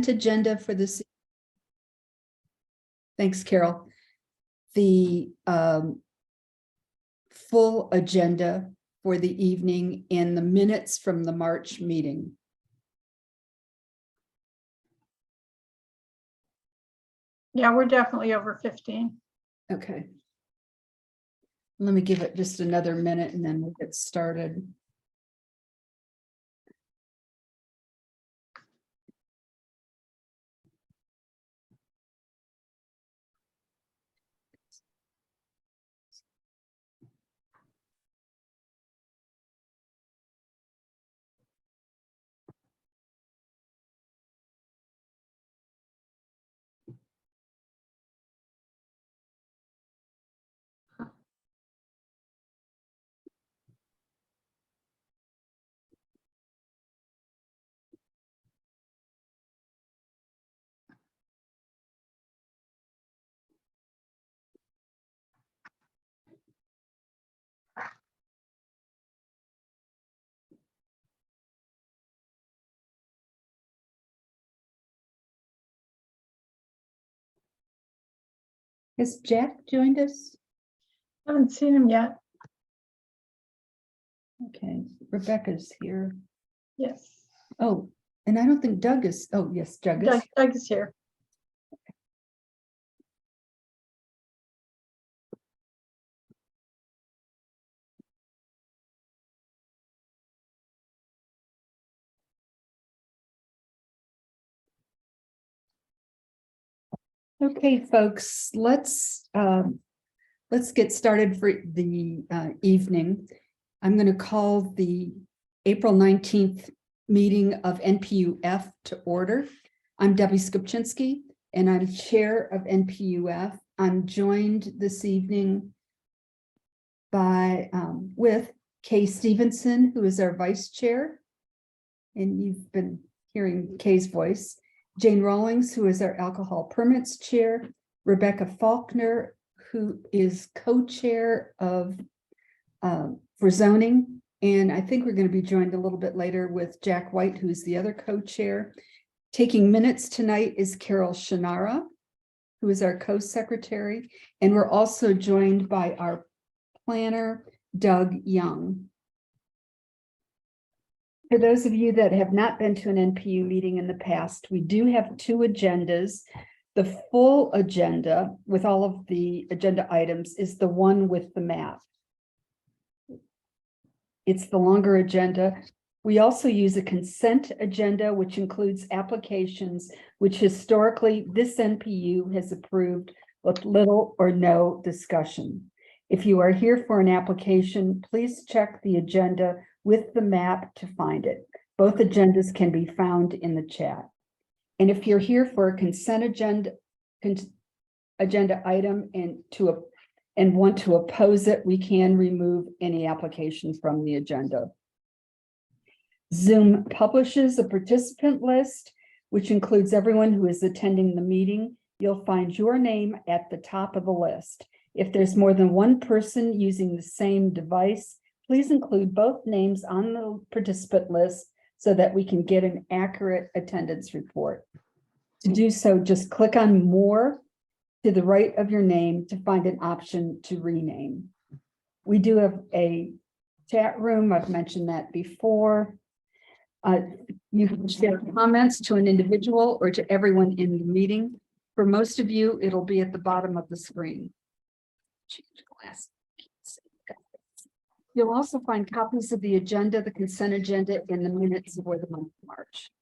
agenda for this. Thanks, Carol. The full agenda for the evening and the minutes from the March meeting. Yeah, we're definitely over 15. Okay. Let me give it just another minute and then we'll get started. Has Jack joined us? Haven't seen him yet. Okay, Rebecca's here. Yes. Oh, and I don't think Doug is. Oh, yes, Doug is. Doug is here. Okay, folks, let's get started for the evening. I'm going to call the April 19th meeting of NPU-F to order. I'm Debbie Skupczynski, and I'm chair of NPU-F. I'm joined this evening by with Kay Stevenson, who is our vice chair, and you've been hearing Kay's voice. Jane Rawlings, who is our alcohol permits chair, Rebecca Faulkner, who is co-chair of for zoning, and I think we're going to be joined a little bit later with Jack White, who's the other co-chair. Taking minutes tonight is Carol Shannara, who is our co-secretary, and we're also joined by our planner, Doug Young. For those of you that have not been to an NPU meeting in the past, we do have two agendas. The full agenda with all of the agenda items is the one with the map. It's the longer agenda. We also use a consent agenda, which includes applications, which historically this NPU has approved with little or no discussion. If you are here for an application, please check the agenda with the map to find it. Both agendas can be found in the chat. And if you're here for a consent agenda item and want to oppose it, we can remove any application from the agenda. Zoom publishes a participant list, which includes everyone who is attending the meeting. You'll find your name at the top of the list. If there's more than one person using the same device, please include both names on the participant list so that we can get an accurate attendance report. To do so, just click on More to the right of your name to find an option to rename. We do have a chat room. I've mentioned that before. You can share comments to an individual or to everyone in the meeting. For most of you, it'll be at the bottom of the screen. You'll also find copies of the agenda, the consent agenda, and the minutes for the month of March.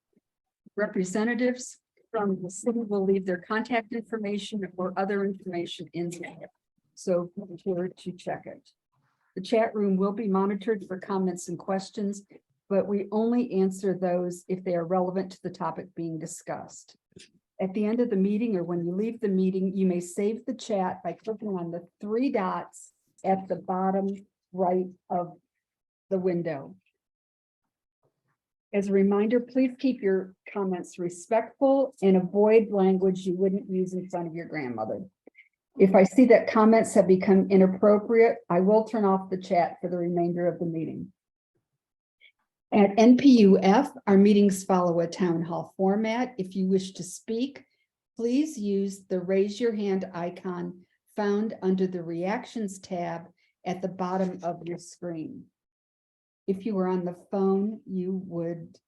Representatives from the city will leave their contact information or other information in there, so be sure to check it. The chat room will be monitored for comments and questions, but we only answer those if they are relevant to the topic being discussed. At the end of the meeting or when you leave the meeting, you may save the chat by clicking on the three dots at the bottom right of the window. As a reminder, please keep your comments respectful and avoid language you wouldn't use in front of your grandmother. If I see that comments have become inappropriate, I will turn off the chat for the remainder of the meeting. At NPU-F, our meetings follow a town hall format. If you wish to speak, please use the raise your hand icon found under the reactions tab at the bottom of your screen. If you were on the phone, you would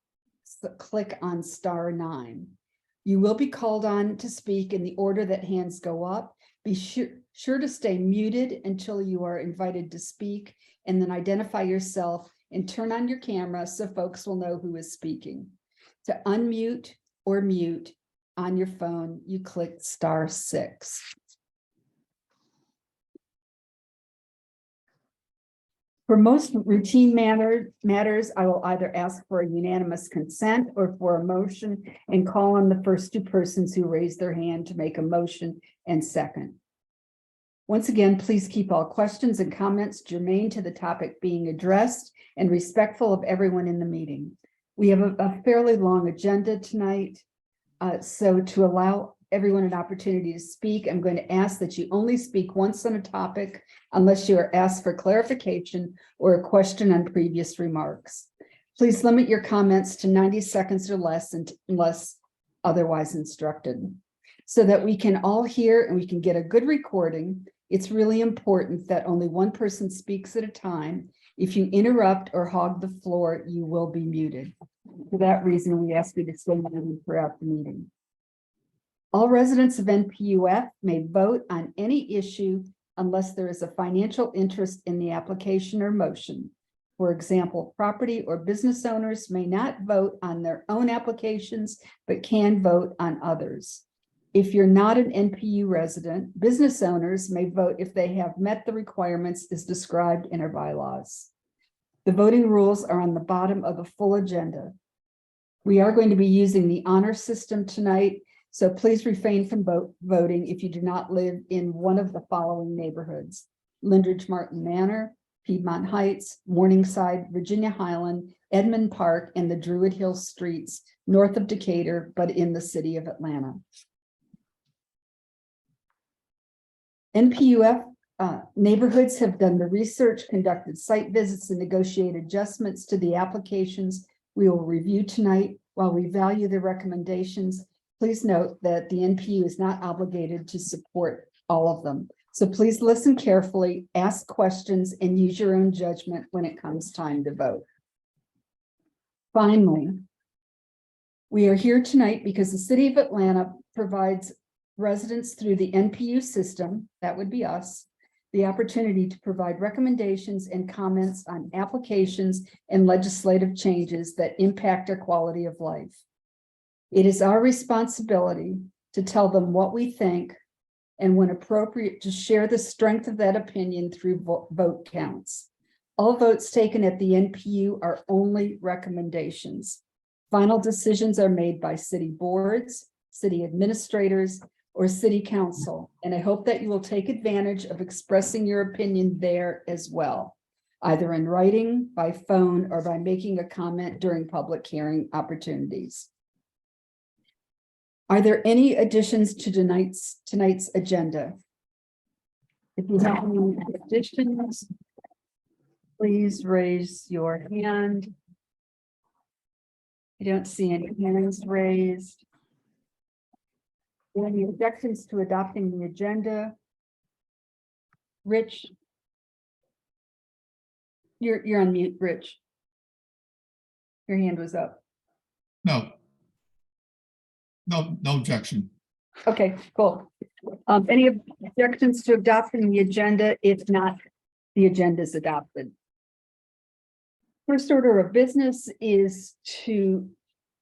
click on *9. You will be called on to speak in the order that hands go up. Be sure to stay muted until you are invited to speak, and then identify yourself and turn on your camera so folks will know who is speaking. To unmute or mute on your phone, you click *6. For most routine matters, I will either ask for a unanimous consent or for a motion and call on the first two persons who raise their hand to make a motion and second. Once again, please keep all questions and comments germane to the topic being addressed and respectful of everyone in the meeting. We have a fairly long agenda tonight, so to allow everyone an opportunity to speak, I'm going to ask that you only speak once on a topic unless you are asked for clarification or a question on previous remarks. Please limit your comments to 90 seconds or less unless otherwise instructed. So that we can all hear and we can get a good recording, it's really important that only one person speaks at a time. If you interrupt or hog the floor, you will be muted. For that reason, we ask you to stay muted throughout the meeting. All residents of NPU-F may vote on any issue unless there is a financial interest in the application or motion. For example, property or business owners may not vote on their own applications, but can vote on others. If you're not an NPU resident, business owners may vote if they have met the requirements as described in our bylaws. The voting rules are on the bottom of the full agenda. We are going to be using the honor system tonight, so please refrain from voting if you do not live in one of the following neighborhoods: Lindridge Martin Manor, Piedmont Heights, Morningside, Virginia Highland, Edmond Park, and the Druid Hill Streets north of Decatur, but in the city of Atlanta. NPU-F neighborhoods have done the research, conducted site visits, and negotiated adjustments to the applications we will review tonight. While we value the recommendations, please note that the NPU is not obligated to support all of them. So please listen carefully, ask questions, and use your own judgment when it comes time to vote. Finally, we are here tonight because the city of Atlanta provides residents through the NPU system, that would be us, the opportunity to provide recommendations and comments on applications and legislative changes that impact our quality of life. It is our responsibility to tell them what we think, and when appropriate, to share the strength of that opinion through vote counts. All votes taken at the NPU are only recommendations. Final decisions are made by city boards, city administrators, or city council, and I hope that you will take advantage of expressing your opinion there as well, either in writing, by phone, or by making a comment during public hearing opportunities. Are there any additions to tonight's agenda? If you have any additions, please raise your hand. I don't see any hands raised. Any objections to adopting the agenda? Rich, you're on mute, Rich. Your hand was up. No objection. Okay, cool. Any objections to adopting the agenda? If not, the agenda is adopted. First order of business is to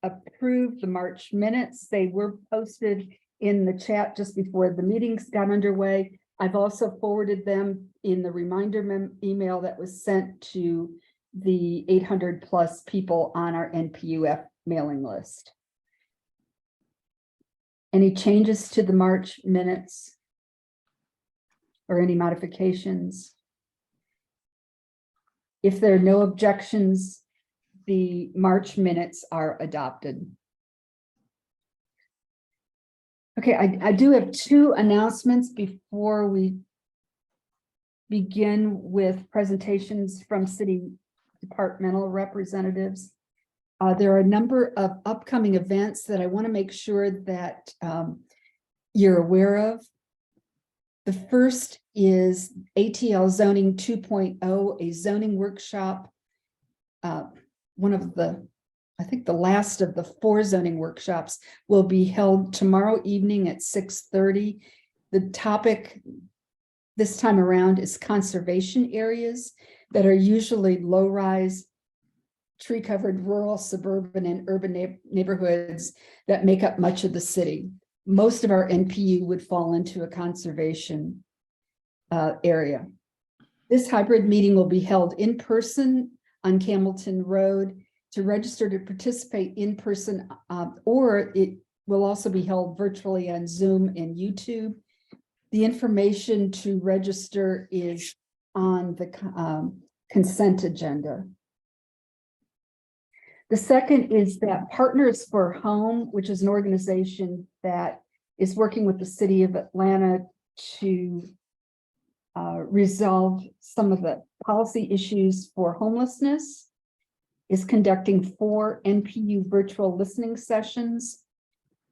approve the March minutes. They were posted in the chat just before the meetings got underway. I've also forwarded them in the reminder email that was sent to the 800+ people on our NPU-F mailing list. Any changes to the March minutes or any modifications? If there are no objections, the March minutes are adopted. Okay, I do have two announcements before we begin with presentations from city departmental representatives. There are a number of upcoming events that I want to make sure that you're aware of. The first is ATL Zoning 2.0, a zoning workshop. One of the, I think the last of the 4 zoning workshops will be held tomorrow evening at 6:30. The topic this time around is conservation areas that are usually low-rise, tree-covered rural, suburban, and urban neighborhoods that make up much of the city. Most of our NPU would fall into a conservation area. This hybrid meeting will be held in person on Campbellton Road. To register to participate in person, or it will also be held virtually on Zoom and YouTube. The information to register is on the consent agenda. The second is that Partners for Home, which is an organization that is working with the city of Atlanta to resolve some of the policy issues for homelessness, is conducting 4 NPU virtual listening sessions.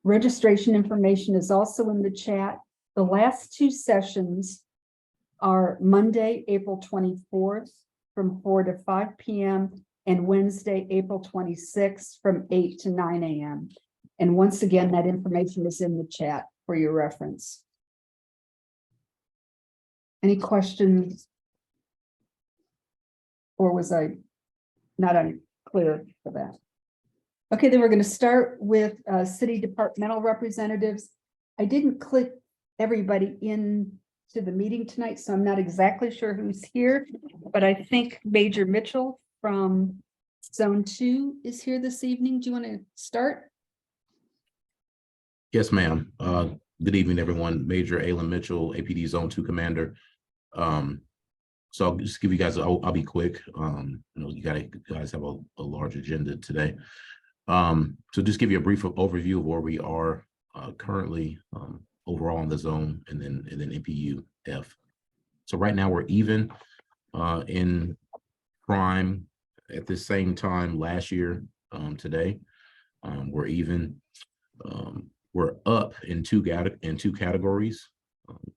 Registration information is also in the chat. The last 2 sessions are Monday, April 24th from 4 to 5 p.m. and Wednesday, April 26th from 8 to 9 a.m. And once again, that information is in the chat for your reference. Any questions? Or was I not unclear for that? Okay, then we're going to start with city departmental representatives. I didn't click everybody into the meeting tonight, so I'm not exactly sure who's here, but I think Major Mitchell from Zone 2 is here this evening. Do you want to start? Yes, ma'am. Good evening, everyone. Major Alan Mitchell, APD Zone 2 Commander. So I'll just give you guys, I'll be quick. You know, you guys have a large agenda today. So just give you a brief overview of where we are currently overall in the zone, and then NPU-F. So right now we're even in crime at the same time last year. Today we're even. We're up in two categories.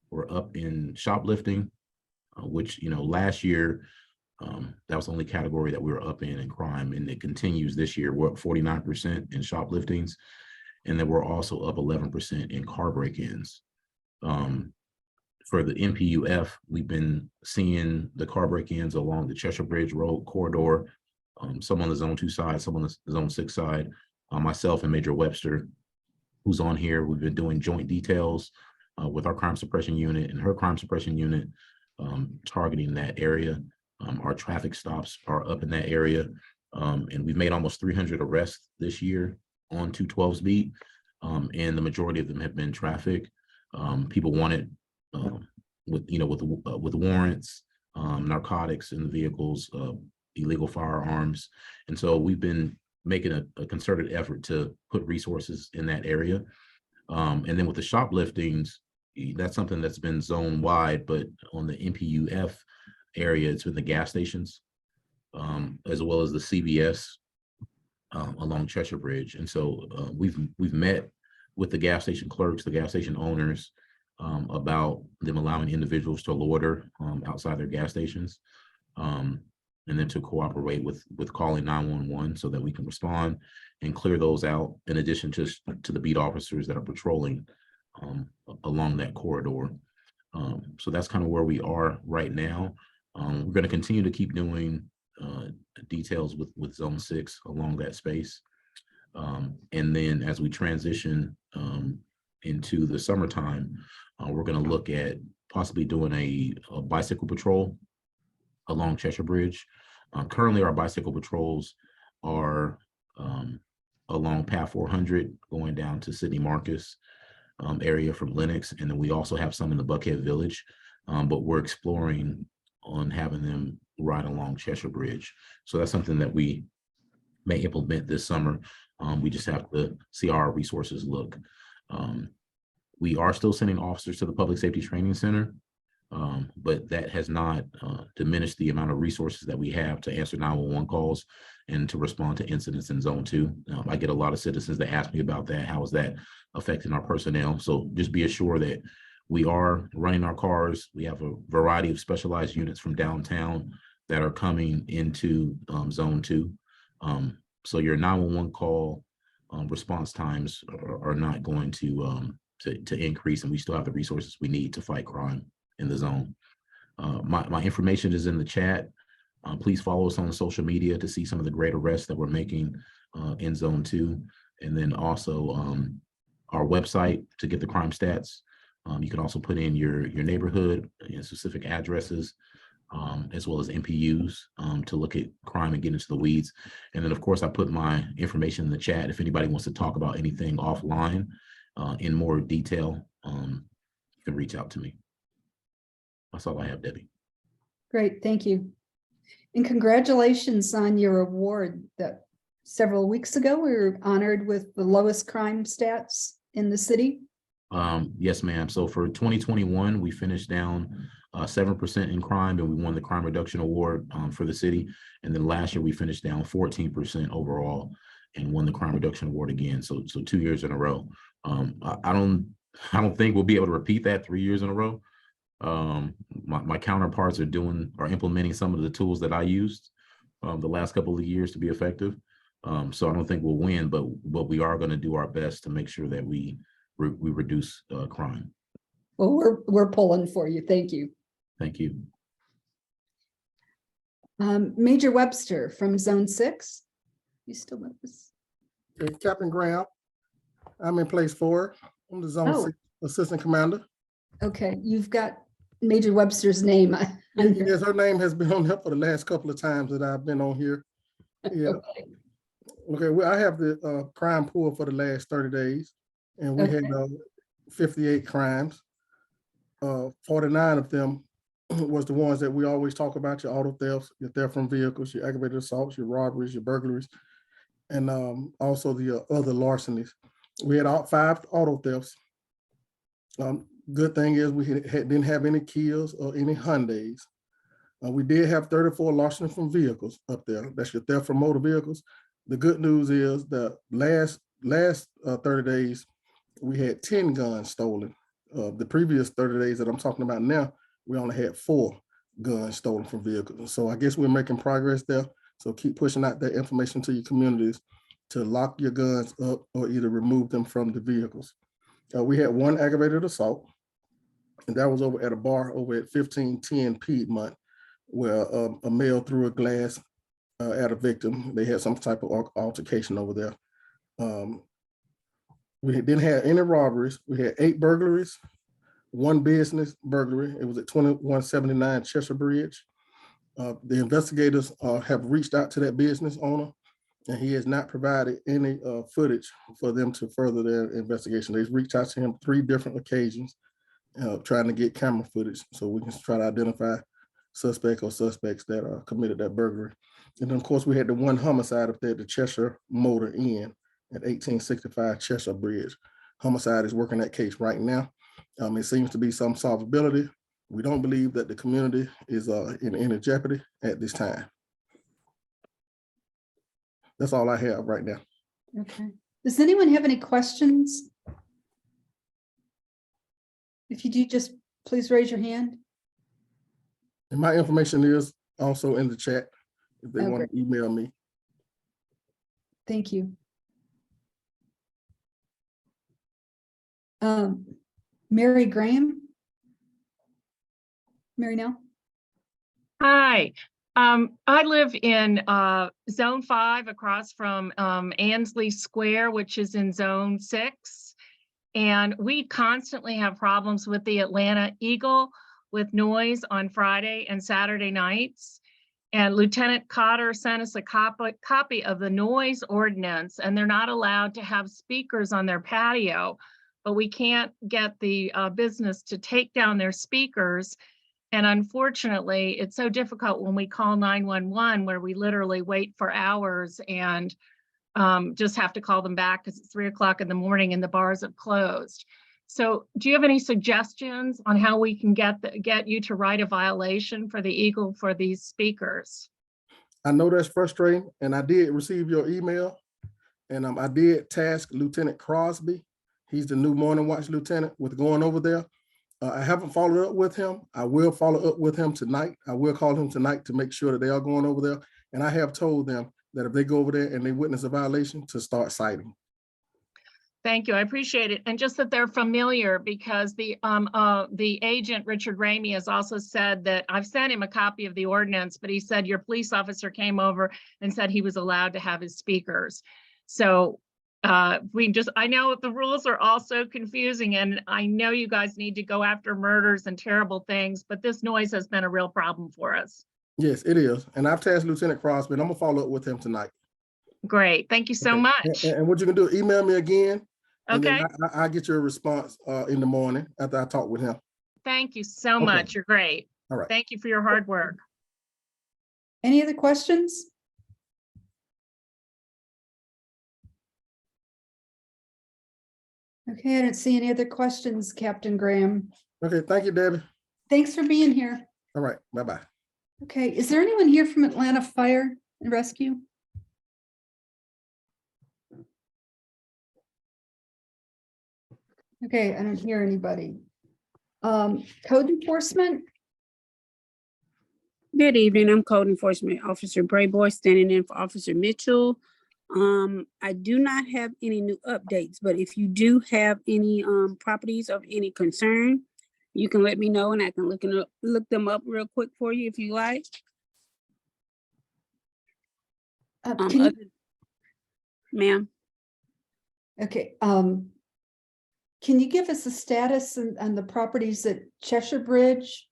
We're up in shoplifting, which, you know, last year that was the only category that we were up in crime, and it continues this year. We're up 49% in shopliftings, and then we're also up 11% in car break-ins. For the NPU-F, we've been seeing the car break-ins along the Cheshire Bridge Road corridor, some on the Zone 2 side, some on the Zone 6 side. Myself and Major Webster, who's on here, we've been doing joint details with our crime suppression unit and her crime suppression unit, targeting that area. Our traffic stops are up in that area, and we've made almost 300 arrests this year on 212's beat, and the majority of them have been traffic. People wanted with warrants, narcotics in the vehicles, illegal firearms, and so we've been making a concerted effort to put resources in that area. And then with the shopliftings, that's something that's been zone wide, but on the NPU-F area, it's been the gas stations, as well as the CVS along Cheshire Bridge. And so we've met with the gas station clerks, the gas station owners, about them allowing individuals to loiter outside their gas stations, and then to cooperate with calling 911 so that we can respond and clear those out, in addition to the beat officers that are patrolling along that corridor. So that's kind of where we are right now. We're going to continue to keep doing details with Zone 6 along that space. And then as we transition into the summertime, we're going to look at possibly doing a bicycle patrol along Cheshire Bridge. Currently, our bicycle patrols are along Path 400 going down to Sidney Marcus area from Lenox, and then we also have some in the Buckhead Village, but we're exploring on having them ride along Cheshire Bridge. So that's something that we may implement this summer. We just have to see how our resources look. We are still sending officers to the Public Safety Training Center. But that has not diminished the amount of resources that we have to answer 911 calls and to respond to incidents in Zone 2. I get a lot of citizens that ask me about that. How is that affecting our personnel? So just be assured that we are running our cars. We have a variety of specialized units from downtown that are coming into Zone 2. So your 911 call response times are not going to increase, and we still have the resources we need to fight crime in the zone. My information is in the chat. Please follow us on social media to see some of the great arrests that we're making in Zone 2. And then also our website to get the crime stats. You can also put in your neighborhood and specific addresses, as well as NPUs to look at crime and get into the weeds. And then, of course, I put my information in the chat. If anybody wants to talk about anything offline in more detail, you can reach out to me. That's all I have, Debbie. Great, thank you. And congratulations on your award that several weeks ago, we were honored with the lowest crime stats in the city. Yes, ma'am. So for 2021, we finished down 7% in crime, and we won the Crime Reduction Award for the city. And then last year we finished down 14% overall and won the Crime Reduction Award again. So 2 years in a row. I don't think we'll be able to repeat that 3 years in a row. My counterparts are implementing some of the tools that I used the last couple of years to be effective. So I don't think we'll win, but we are going to do our best to make sure that we reduce crime. Well, we're pulling for you. Thank you. Thank you. Major Webster from Zone 6. You still with us? Okay, Captain Graham, I'm in place 4. I'm the Zone 6 Assistant Commander. Okay, you've got Major Webster's name. Yes, her name has been on here for the last couple of times that I've been on here. Yeah. Okay, well, I have the crime pool for the last 30 days, and we had 58 crimes. 49 of them was the ones that we always talk about: your auto thefts, your theft from vehicles, your aggravated assaults, your robberies, your burglaries, and also the other larcenies. We had 5 auto thefts. Good thing is we didn't have any kills or any Hyundais. We did have 34 larceny from vehicles up there. That's your theft from motor vehicles. The good news is the last 30 days, we had 10 guns stolen. The previous 30 days that I'm talking about now, we only had 4 guns stolen from vehicles. So I guess we're making progress there. So keep pushing out that information to your communities to lock your guns up or either remove them from the vehicles. We had 1 aggravated assault, and that was over at a bar over at 1510 Piedmont, where a male threw a glass at a victim. They had some type of altercation over there. We didn't have any robberies. We had 8 burglaries, 1 business burglary. It was at 2179 Cheshire Bridge. The investigators have reached out to that business owner, and he has not provided any footage for them to further their investigation. They've reached out to him 3 different occasions, trying to get camera footage so we can try to identify suspect or suspects that committed that burglary. And then, of course, we had the 1 homicide up there at the Cheshire Motor Inn at 1865 Cheshire Bridge. Homicide is working that case right now. It seems to be some solvability. We don't believe that the community is in any jeopardy at this time. That's all I have right now. Okay. Does anyone have any questions? If you do, just please raise your hand. And my information is also in the chat if they want to email me. Thank you. Mary Graham? Mary now? Hi, I live in Zone 5 across from Ansley Square, which is in Zone 6. And we constantly have problems with the Atlanta Eagle with noise on Friday and Saturday nights. And Lieutenant Cotter sent us a copy of the noise ordinance, and they're not allowed to have speakers on their patio, but we can't get the business to take down their speakers. And unfortunately, it's so difficult when we call 911, where we literally wait for hours and just have to call them back because it's 3 o'clock in the morning and the bars have closed. So do you have any suggestions on how we can get you to write a violation for the Eagle for these speakers? I know that's frustrating, and I did receive your email, and I did task Lieutenant Crosby. He's the new Morning Watch lieutenant with going over there. I haven't followed up with him. I will follow up with him tonight. I will call him tonight to make sure that they are going over there. And I have told them that if they go over there and they witness a violation, to start citing. Thank you. I appreciate it. And just that they're familiar, because the agent, Richard Ramey, has also said that I've sent him a copy of the ordinance, but he said your police officer came over and said he was allowed to have his speakers. So I know the rules are all so confusing, and I know you guys need to go after murders and terrible things, but this noise has been a real problem for us. Yes, it is. And I've tasked Lieutenant Crosby, and I'm gonna follow up with him tonight. Great. Thank you so Okay. much. And what you can do, email me again. And Okay. then I'll get your response in the morning after I talk with him. Thank you so Okay. much. You're great. All right. Thank you for your hard work. Any other questions? Okay, I don't see any other questions, Captain Graham. Okay, thank you, Debbie. Thanks for being here. All right, bye-bye. Okay, is there anyone here from Atlanta Fire and Rescue? Okay, I don't hear anybody. Code enforcement? Good evening. I'm Code Enforcement Officer Brayboy, standing in for Officer Mitchell. I do not have any new updates, but if you do have any properties of any concern, you can let me know and I can look them up real quick for you if you like. Ma'am. Okay, can you give us a status on the properties at Cheshire Bridge?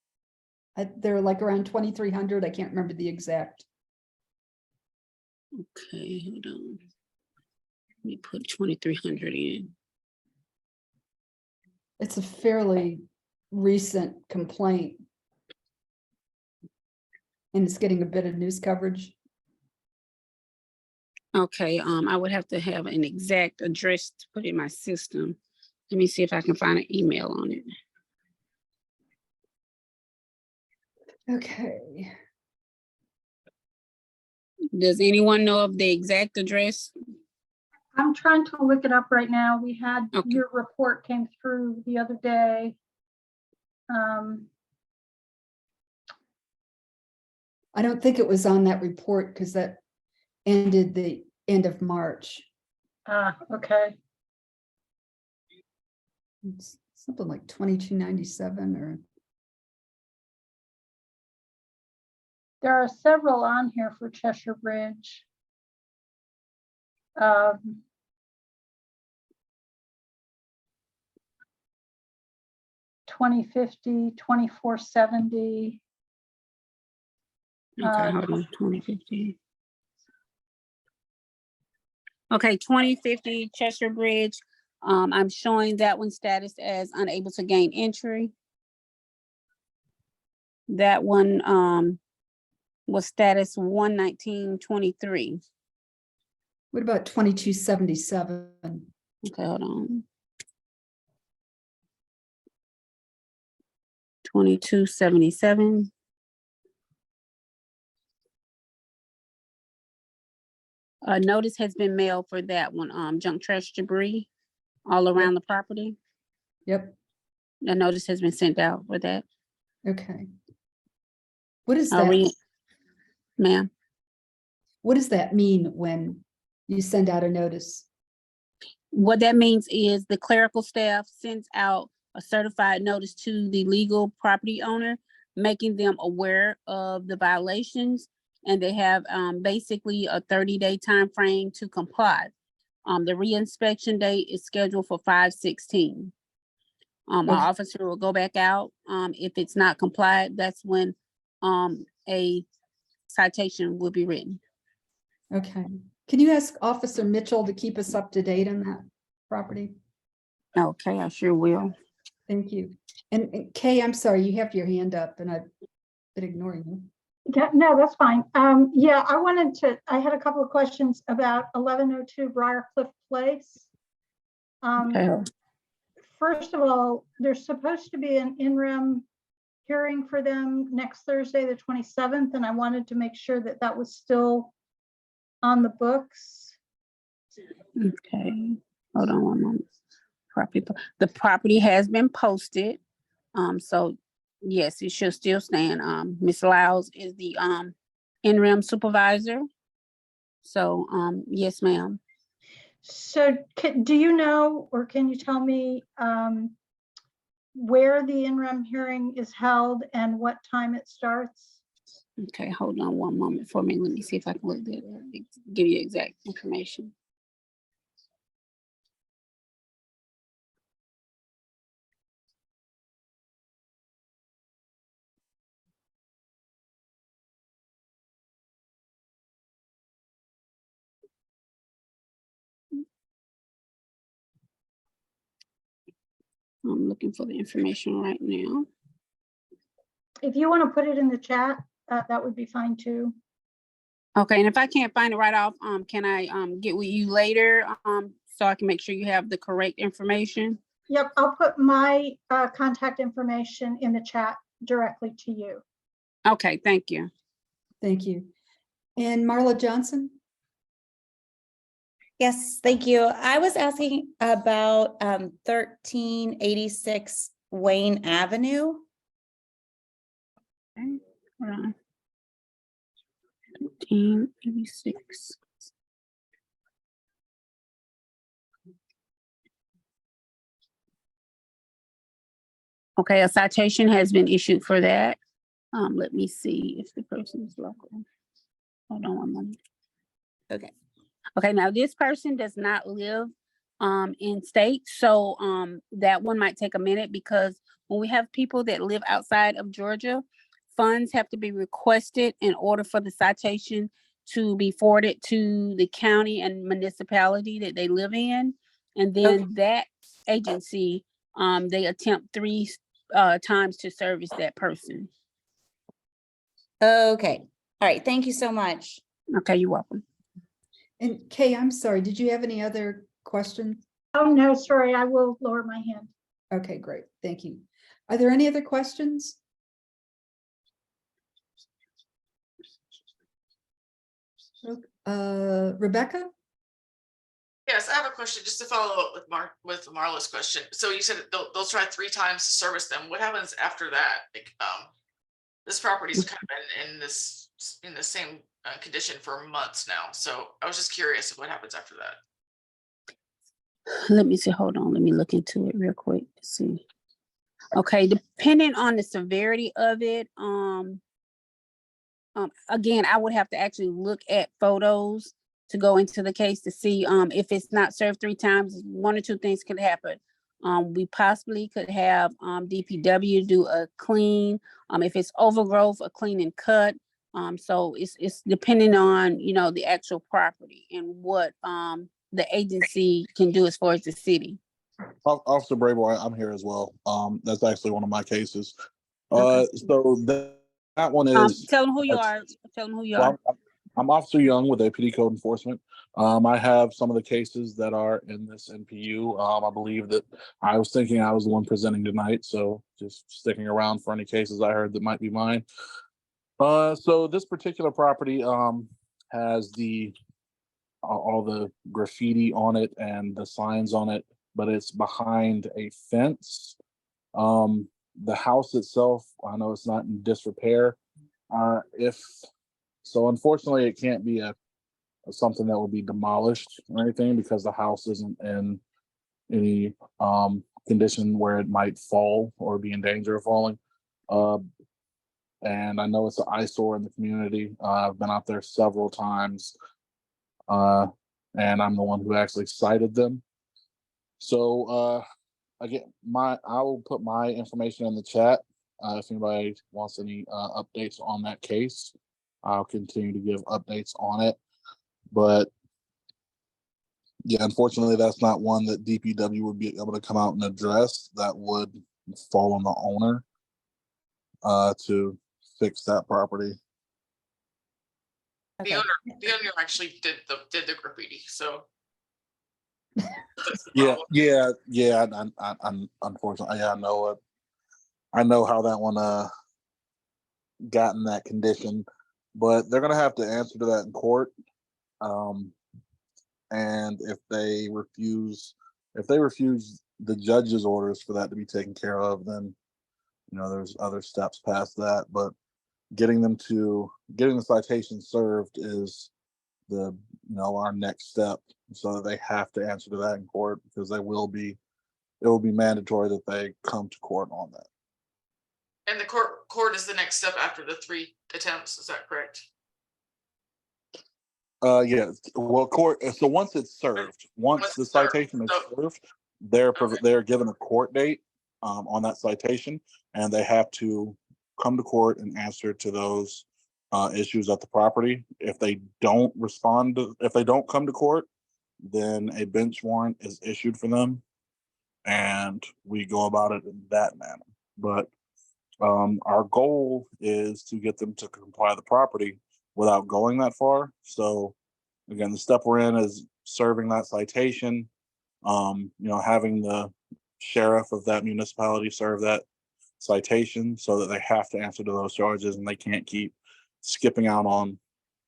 They're like around 2,300. I can't remember the exact. Okay, hold on. Let me put 2,300 in. It's a fairly recent complaint. And it's getting a bit of news coverage. Okay, I would have to have an exact address to put in my system. Let me see if I can find an email on it. Okay. Does anyone know of the exact address? I'm trying to look it up right now. We had Okay. your report came through the other day. I don't think it was on that report because that ended the end of March. Okay. It's something like 2297 or. There are several on here for Cheshire Bridge. 2050, 2470. Okay, hold on, 2050. Okay, 2050 Cheshire Bridge. I'm showing that one status as unable to gain entry. That one was status 11923. What about 2277? Okay, hold on. 2277. A notice has been mailed for that one, junk trash debris all around the property. Yep. A notice has been sent out for that. Okay. What is I'll that? read, ma'am. What does that mean when you send out a notice? What that means is the clerical staff sends out a certified notice to the legal property owner, making them aware of the violations, and they have basically a 30-day time frame to comply. The reinspection date is scheduled for 5/16. Our Okay. officer will go back out. If it's not complied, that's when a citation will be written. Okay. Can you ask Officer Mitchell to keep us up to date on that property? Okay, I sure will. Thank you. And Kay, I'm sorry, you have your hand up and I've been ignoring you. Yeah, no, that's fine. Yeah, I had a couple of questions about 1102 Briarcliff Place. Okay. first of all, there's supposed to be an in-rem hearing for them next Thursday, the 27th, and I wanted to make sure that that was still on the books. Okay, hold on one moment. The property has been posted. So yes, it should still stand. Ms. Lyles is the interim supervisor. So yes, ma'am. So do you know, or can you tell me where the in-rem hearing is held and what time it starts? Okay, hold on one moment for me. Let me see if I can look that up, give you exact information. I'm looking for the information right now. If you want to put it in the chat, that would be fine too. Okay, and if I can't find it right off, can I get with you later so I can make sure you have the correct information? Yep, I'll put my contact information in the chat directly to you. Okay, thank you. Thank you. And Marla Johnson? Yes, thank you. I was asking about 1386 Wayne Avenue. Okay, hold on. 1386. Okay, a citation has been issued for that. Let me see if the person is local. Hold on one moment. Okay. Okay, now this person does not live in state, so that one might take a minute because when we have people that live outside of Georgia, funds have to be requested in order for the citation to be forwarded to the county and municipality that they live in. And then that agency, they attempt 3 times to service that person. Okay. All right. Thank you so much. Okay, you're welcome. And Kay, I'm sorry, did you have any other questions? Oh, no, sorry, I will lower my hand. Okay, great. Thank you. Are there any other questions? Rebecca? Yes, I have a question just to follow up with Marla's question. So you said they'll try 3 times to service them. What happens after that? Like, this property's kind of been in the same condition for months now. So I was just curious what happens after that. Let me see, hold on, let me look into it real quick to see. Okay, depending on the severity of it, again, I would have to actually look at photos to go into the case to see if it's not served 3 times, 1 or 2 things could happen. We possibly could have DPW do a clean, if it's overgrowth, a clean and cut. So it's depending on, you know, the actual property and what the agency can do as far as the city. Officer Bravo, I'm here as well. That's actually one of my cases. Okay. So that one is. Tell them who you are. Tell them who you Well, are. I'm Officer Young with APD Code Enforcement. I have some of the cases that are in this NPU. I believe that I was thinking I was the one presenting tonight, so just sticking around for any cases I heard that might be mine. So this particular property has all the graffiti on it and the signs on it, but it's behind a fence. The house itself, I know it's not in disrepair. So unfortunately, it can't be something that would be demolished or anything because the house isn't in any condition where it might fall or be in danger of falling. And I know it's an eyesore in the community. I've been out there several times, and I'm the one who actually cited them. So again, I will put my information in the chat. If anybody wants any updates on that case, I'll continue to give updates on it. But yeah, unfortunately, that's not one that DPW would be able to come out and address. That would fall on the owner to fix that property. Okay. The owner actually did the graffiti. So Yeah, I'm unfortunately, yeah, I know it. I know how that one got in that condition, but they're gonna have to answer to that in court. And if they refuse the judge's orders for that to be taken care of, then there's other steps past that. But getting the citation served is our next step, so that they have to answer to that in court, because it will be mandatory that they come to court on that. And the court is the next step after the 3 attempts, is that correct? Yeah, well, court, so once it's served, once the citation is served, they're given a court date on that citation, and they have to come to court and answer to those issues at the property. If they don't if they don't come to court, then a bench warrant is issued for them, and we go about it in that manner. But our goal is to get them to comply the property without going that far. So again, the step we're in is serving that citation, having the sheriff of that municipality serve that citation, so that they have to answer to those charges, and they can't keep skipping out on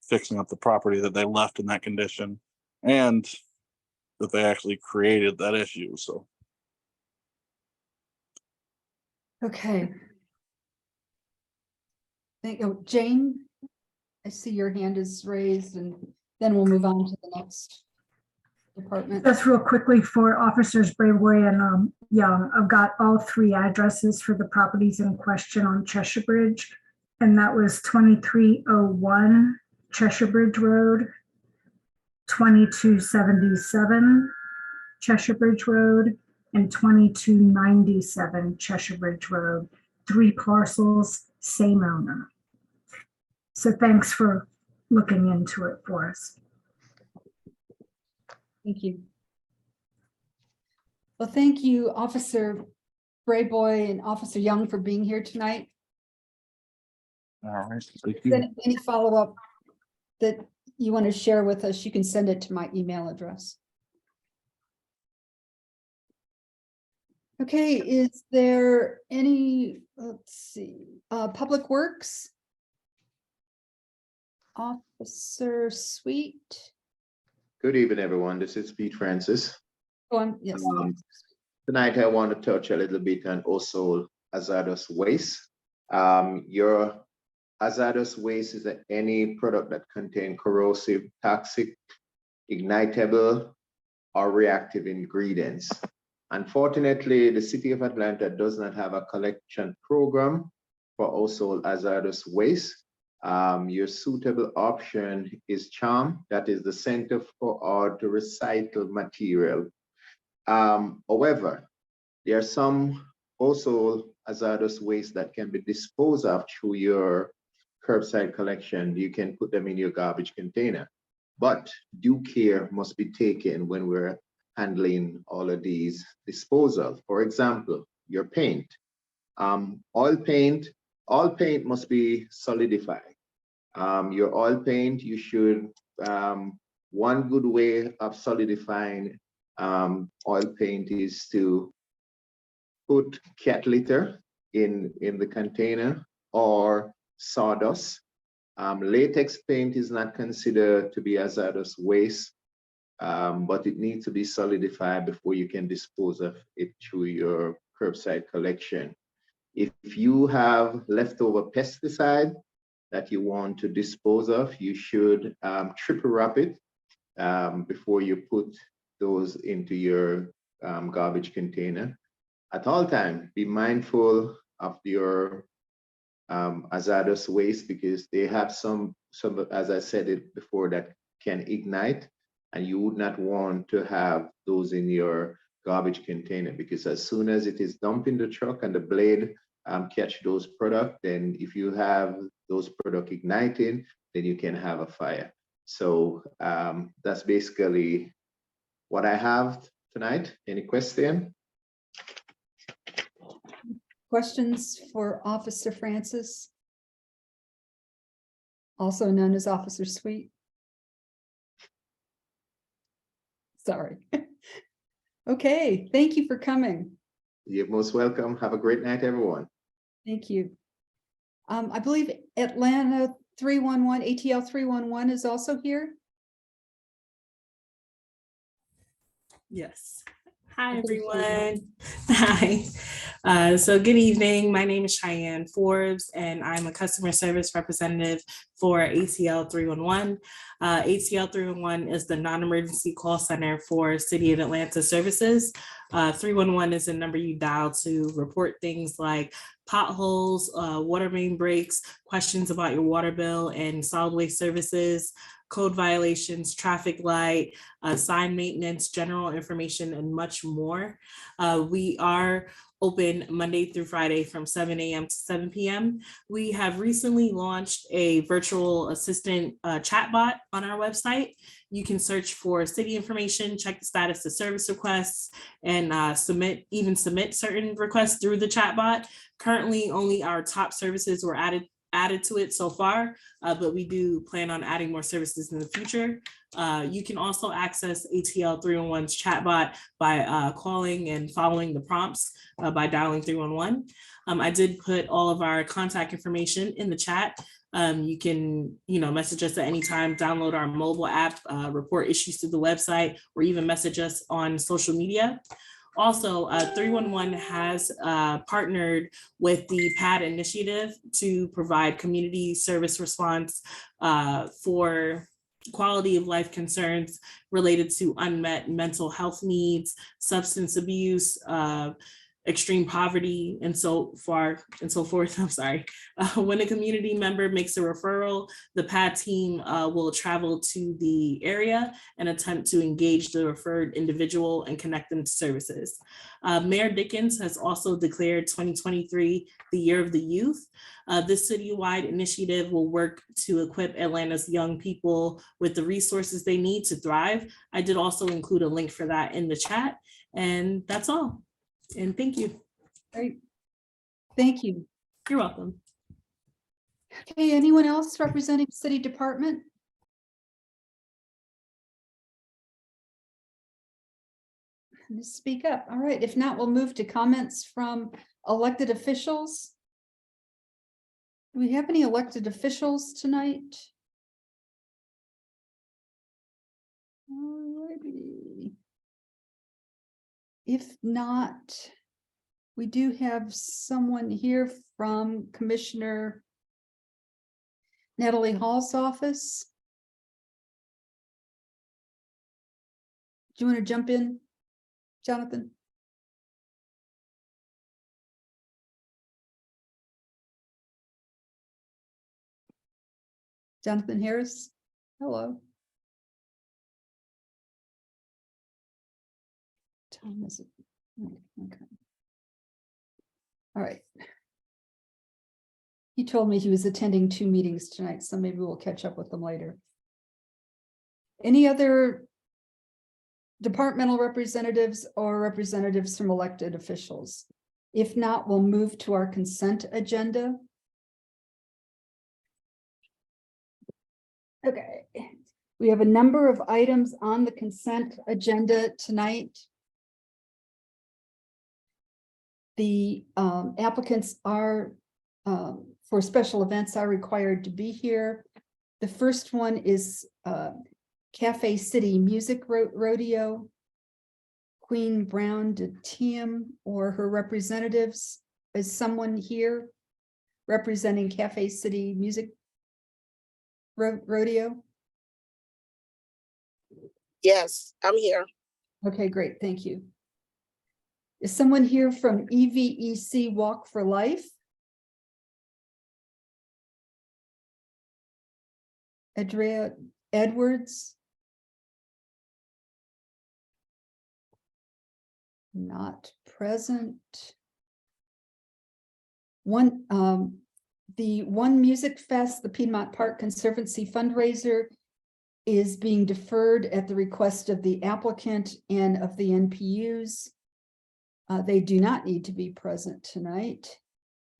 fixing up the property that they left in that condition, and that they actually created that issue. So Okay. Thank you. Jane, I see your hand is raised, and then we'll move on to the next department. Just real quickly for Officers Brayway and Young, I've got all 3 addresses for the properties in question on Cheshire Bridge. And that was 2301 Cheshire Bridge Road, 2277 Cheshire Bridge Road, and 2297 Cheshire Bridge Road. 3 parcels, same owner. So thanks for looking into it for us. Thank you. Well, thank you, Officer Brayboy and Officer Young, for being here tonight. all right, thank you. Any follow-up that you want to share with us, you can send it to my email address. Okay, is there any, let's see, Public Works? Officer Sweet? Good evening, everyone. This is Pete Francis. Yes. Tonight, I want to touch a little bit on also hazardous waste. Your hazardous waste is any product that contains corrosive, toxic, ignitable, or reactive ingredients. Unfortunately, the city of Atlanta does not have a collection program for household hazardous waste. Your suitable option is CHARM, that is the Center for Hard to Recycle Material. However, there are some household hazardous waste that can be disposed of through your curbside collection. You can put them in your garbage container, but due care must be taken when we're handling all of these disposal. For example, your paint, all paint must be solidified. Your oil paint, you should, one good way of solidifying oil paint is to put cat litter in the container or sawdust. Latex paint is not considered to be hazardous waste, but it needs to be solidified before you can dispose of it through your curbside collection. If you have leftover pesticide that you want to dispose of, you should triple wrap it before you put those into your garbage container. At all times, be mindful of your hazardous waste, because they have some, as I said it before, that can ignite, and you would not want to have those in your garbage container, because as soon as it is dumped in the truck and the blade catch those products, then if you have those products igniting, then you can have a fire. So that's basically what I have tonight. Any question? Questions for Officer Francis? Also known as Officer Sweet. Sorry. Okay, thank you for coming. You're most welcome. Have a great night, everyone. Thank you. I believe Atlanta 311, ATL 311 is also here. Yes. Hi, Okay, everyone. Hi. So good evening. My name is Cheyenne Forbes, and I'm a customer service representative for ATL 311. ATL 311 is the non-emergency call center for City of Atlanta services. 311 is a number you dial to report things like potholes, water main breaks, questions about your water bill and solid waste services, code violations, traffic light, sign maintenance, general information, and much more. We are open Monday through Friday from 7 a.m. to 7 p.m. We have recently launched a virtual assistant chatbot on our website. You can search for city information, check the status of service requests, and submit certain requests through the chatbot. Currently, only our top services were added to it so far, but we do plan on adding more services in the future. You can also access ATL 311's chatbot by calling and following the prompts by dialing 311. I did put all of our contact information in the chat. You can, message us at any time, download our mobile app, report issues to the website, or even message us on social media. Also, 311 has partnered with the PAD initiative to provide community service response for quality of life concerns related to unmet mental health needs, substance abuse, extreme poverty, and so forth. I'm sorry. When a community member makes a referral, the PAD team will travel to the area and attempt to engage the referred individual and connect them to services. Mayor Dickens has also declared 2023 the Year of the Youth. This citywide initiative will work to equip Atlanta's young people with the resources they need to thrive. I did also include a link for that in the chat, and that's all. And thank you. Great. Thank you. You're welcome. Okay, anyone else representing city department? Just speak up. All right, if not, we'll move to comments from elected officials. Do we have any elected officials tonight? All righty. If not, we do have someone here from Commissioner Natalie Hall's office. Do you want to jump in, Jonathan? Jonathan Harris, hello. Time is it? Okay. All right. He told me he was attending 2 meetings tonight, so maybe we'll catch up with them later. Any other departmental representatives or representatives from elected officials? If not, we'll move to our consent agenda. Okay, we have a number of items on the consent agenda tonight. The applicants are for special events are required to be here. The first one is Cafe City Music Rodeo. Queen Brown de Tiem or her representatives. Is someone here representing Cafe City Music Rodeo? Yes, I'm here. Okay, great, thank you. Is someone here from EVEC Walk for Life? Andrea Edwards? Not present. The One Music Fest, the Piedmont Park Conservancy fundraiser is being deferred at the request of the applicant and of the NPUs. They do not need to be present tonight.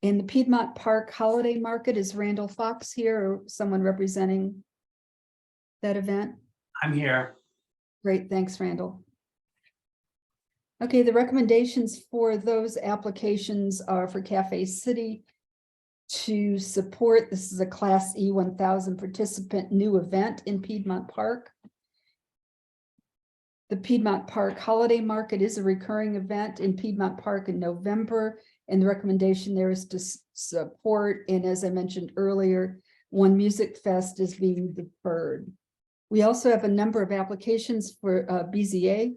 In the Piedmont Park Holiday Market, is Randall Fox here or someone representing that event? I'm here. Great, thanks, Randall. Okay, the recommendations for those applications are for Cafe City to support, this is a Class E 1000 participant new event in Piedmont Park. The Piedmont Park Holiday Market is a recurring event in Piedmont Park in November, and the recommendation there is to support, and as I mentioned earlier, One Music Fest is being deferred. We also have a number of applications for BZA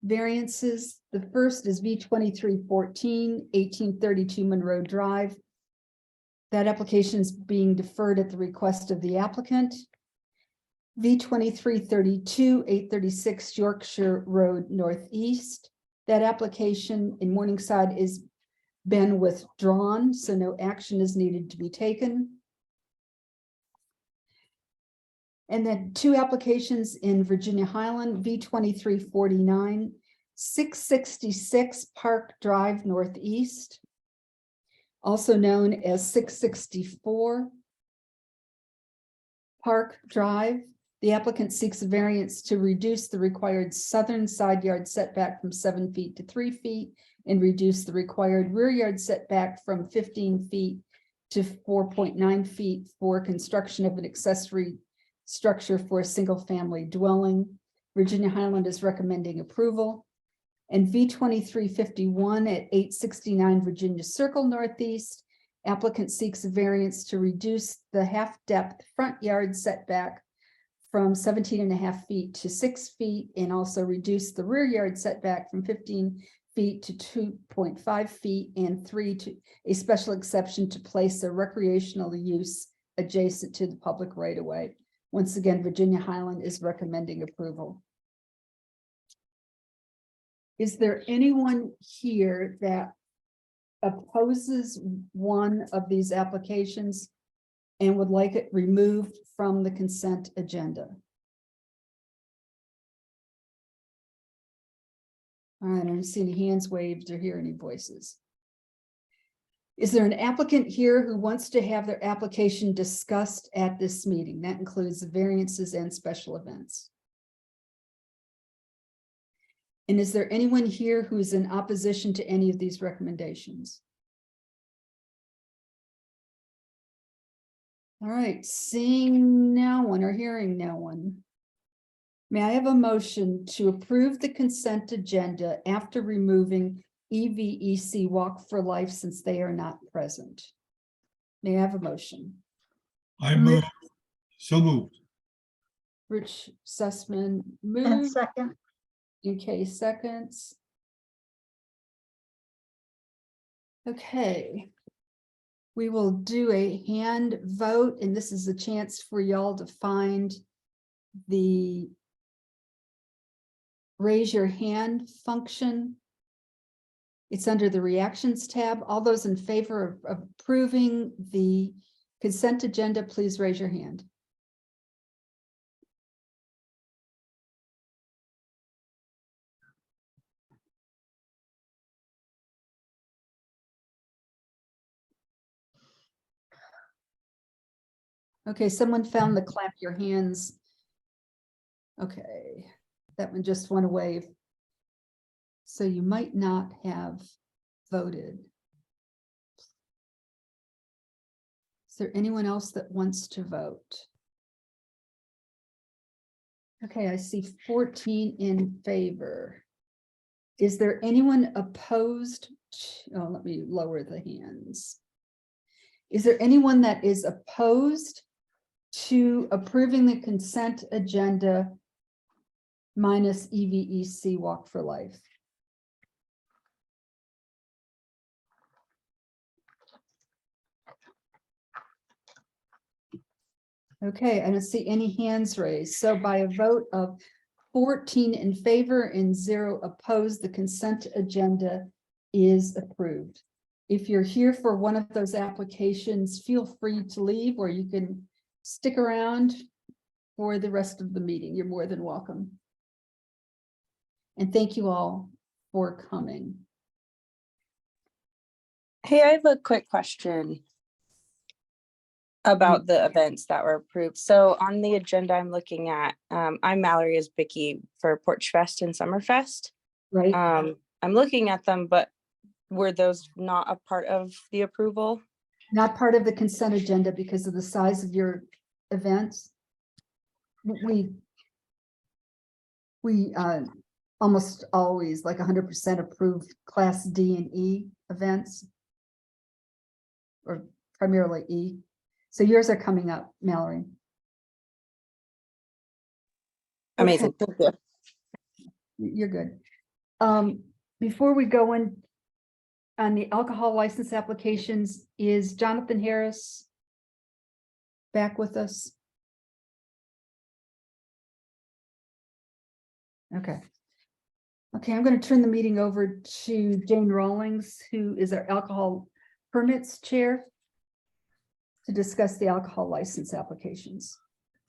variances. The first is V2314, 1832 Monroe Drive. That application is being deferred at the request of the applicant. V2332, 836 Yorkshire Road Northeast. That application in Morningside is been withdrawn, so no action is needed to be taken. And then two applications in Virginia Highland, V2349, 666 Park Drive Northeast, also known as 664 Park Drive. The applicant seeks a variance to reduce the required southern side yard setback from 7 feet to 3 feet and reduce the required rear yard setback from 15 feet to 4.9 feet for construction of an accessory structure for a single family dwelling. Virginia Highland is recommending approval. And V2351 at 869 Virginia Circle Northeast, applicant seeks a variance to reduce the half-depth front yard setback from 17.5 feet to 6 feet, and also reduce the rear yard setback from 15 feet to 2.5 feet, and 3 to a special exception to place a recreational use adjacent to the public right-of-way. Once again, Virginia Highland is recommending approval. Is there anyone here that opposes one of these applications and would like it removed from the consent agenda? All right, I don't see any hands waved or hear any voices. Is there an applicant here who wants to have their application discussed at this meeting? That includes the variances and special events. And is there anyone here who's in opposition to any of these recommendations? All right, seeing no one or hearing no one. May I have a motion to approve the consent agenda after removing EVEC Walk for Life since they are not present? May I have a motion? I move. So moved. Rich Sussman And moved. second, UK seconds. Okay. We will do a hand vote, and this is a chance for y'all to find the raise your hand function. It's under the reactions tab. All those in favor of approving the consent agenda, please raise your hand. Okay, someone found the clap your hands. Okay, that one just went away. So you might not have voted. Is there anyone else that wants to vote? Okay, I see 14 in favor. Is there anyone opposed? Oh, let me lower the hands. Is there anyone that is opposed to approving the consent agenda minus EVEC Walk for Life? Okay, I don't see any hands raised. So by a vote of 14 in favor and 0 opposed, the consent agenda is approved. If you're here for one of those applications, feel free to leave, or you can stick around for the rest of the meeting. You're more than welcome. And thank you all for coming. Hey, I have a quick question about the events that were approved. So on the agenda I'm looking at, I'm Mallory Isbicki for Porch Fest and Summerfest. right? I'm looking at them, but were those not a part of the approval? Not part of the consent agenda because of the size of your events. We almost always, like 100% approve Class D and E events. Or primarily E. So yours are coming up, Mallory. Amazing. Okay, Thank you. you're good. Before we go in on the alcohol license applications, is Jonathan Harris back with us? Okay. Okay, I'm going to turn the meeting over to Jane Rawlings, who is our alcohol permits chair, to discuss the alcohol license applications.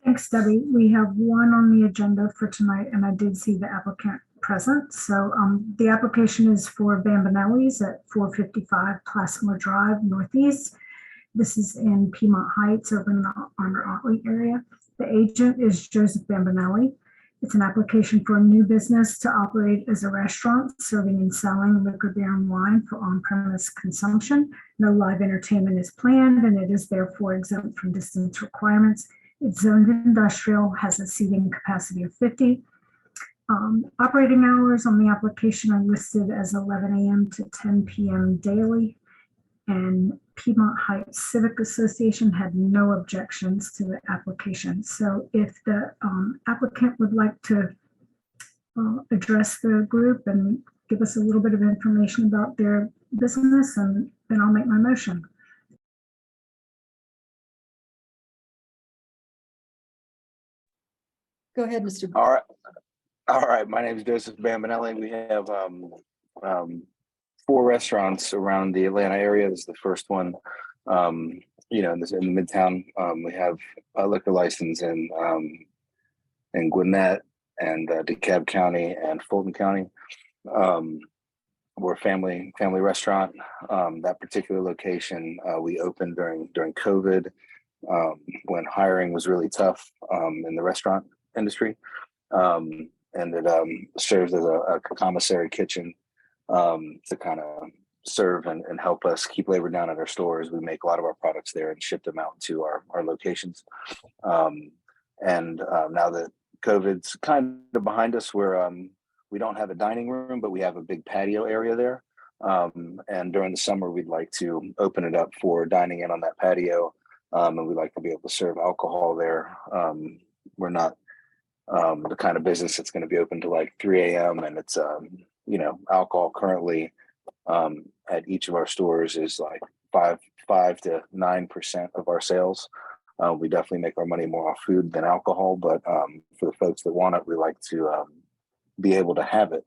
Thanks, Debbie. We have one on the agenda for tonight, and I did see the applicant present. So the application is for Bambinelli's at 455 Plassmore Drive Northeast. This is in Piedmont Heights over in the Armor-Otley area. The agent is Joseph Bambinelli. It's an application for a new business to operate as a restaurant serving and selling liquor, beer, and wine for on-premise consumption. No live entertainment is planned, and it is therefore exempt from distance requirements. It's zoned industrial, has a seating capacity of 50. Operating hours on the application are listed as 11 a.m. to 10 p.m. daily. And Piedmont Heights Civic Association had no objections to the application. So if the applicant would like to address the group and give us a little bit of information about their business, and then I'll make my motion. Go ahead, Mr. All right. All right. My name is Joseph Bambinelli. We have 4 restaurants around the Atlanta area. This is the first one. This in Midtown. We have a liquor license in Gwinnett and DeKalb County and Fulton County. We're a family restaurant. That particular location we opened during COVID, when hiring was really tough in the restaurant industry. And it serves as a commissary kitchen to kind of serve and help us keep labor down at our stores. We make a lot of our products there and ship them out to our locations. Now that COVID's kind of behind us, we don't have a dining room, but we have a big patio area there. And during the summer, we'd like to open it up for dining in on that patio. And we'd like to be able to serve alcohol there. We're not the kind of business that's going to be open to like 3 a.m. and it's, alcohol currently at each of our stores is like 5 to 9% of our sales. We definitely make our money more off food than alcohol, but for the folks that want it, we like to be able to have it.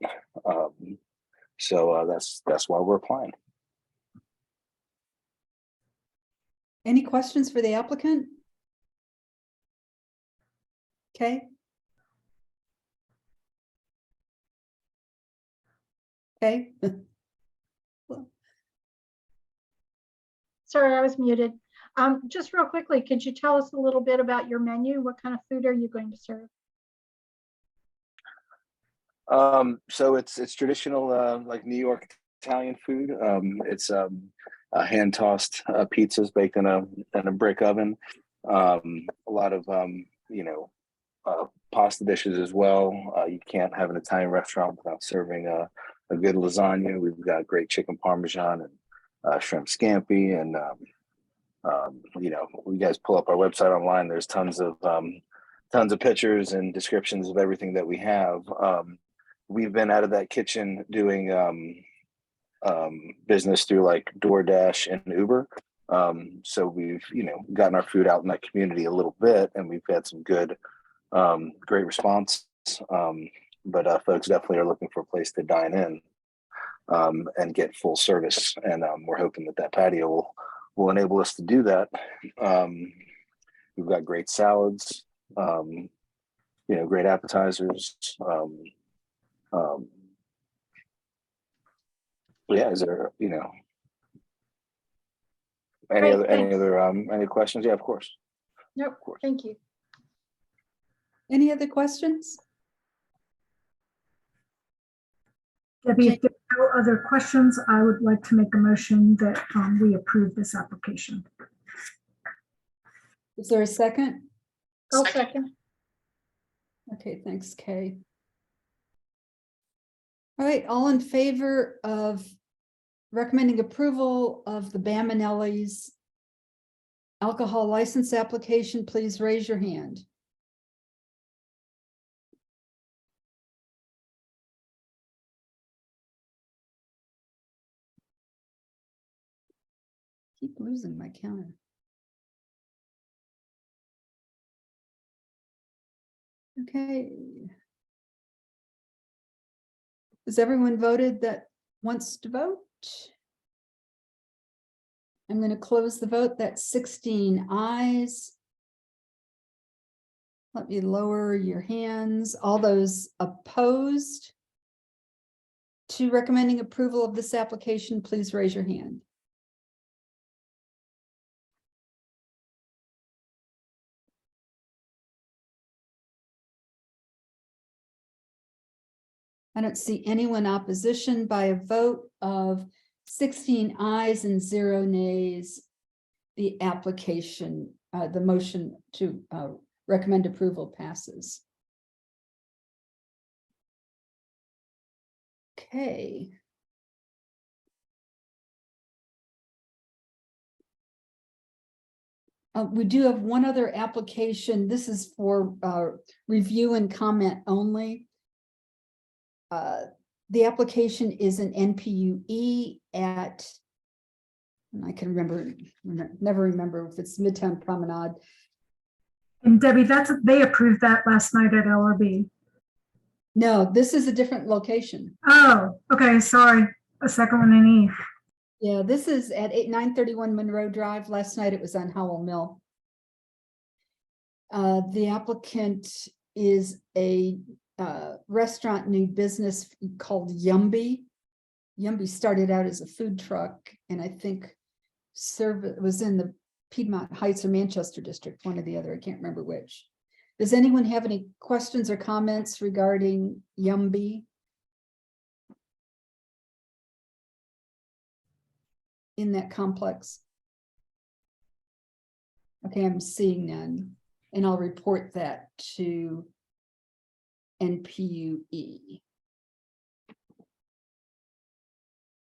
So that's why we're applying. Any questions for the applicant? Okay. Okay. Sorry, I was muted. Just real quickly, could you tell us a little bit about your menu? What kind of food are you going to serve? So it's traditional, like New York Italian food. It's hand tossed pizzas baked in a brick oven. A lot of pasta dishes as well. You can't have an Italian restaurant without serving a good lasagna. We've got great chicken parmesan and shrimp scampi, and you guys pull up our website online. There's tons of pictures and descriptions of everything that we have. We've been out of that kitchen doing business through like DoorDash and Uber. So we've gotten our food out in that community a little bit, and we've had some good great response. But folks definitely are looking for a place to dine in and get full service, and we're hoping that patio will enable us to do that. We've got great salads, great appetizers. Is there any questions? Yeah, of course. Nope. Thank you. Any other questions? Debbie, if there are no other questions, I would like to make a motion that we approve this application. Is there a second? I'll second. Okay, thanks, Kay. All right, all in favor of recommending approval of the Bamanelli's alcohol license application, please raise your hand. Keep losing my counter. Okay. Has everyone voted that wants to vote? I'm going to close the vote. That's 16 ayes. Let me lower your hands. All those opposed to recommending approval of this application, please raise your hand. I don't see anyone opposition. By a vote of 16 ayes and 0 nays. The application, the motion to recommend approval passes. Okay. We do have one other application. This is for review and comment only. The application is an NPU-E at, and I can never remember if it's Midtown Promenade. And Debbie, they approved that last night at LRB. No, this is a different location. Oh, okay, sorry. A second one in E. Yeah, this is at 931 Monroe Drive. Last night it was on Howell Mill. The applicant is a restaurant new business called Yumby. Yumby started out as a food truck, and I think was in the Piedmont Heights or Manchester district, one or the other. I can't remember which. Does anyone have any questions or comments regarding Yumby in that complex? Okay, I'm seeing none, and I'll report that to NPU-E.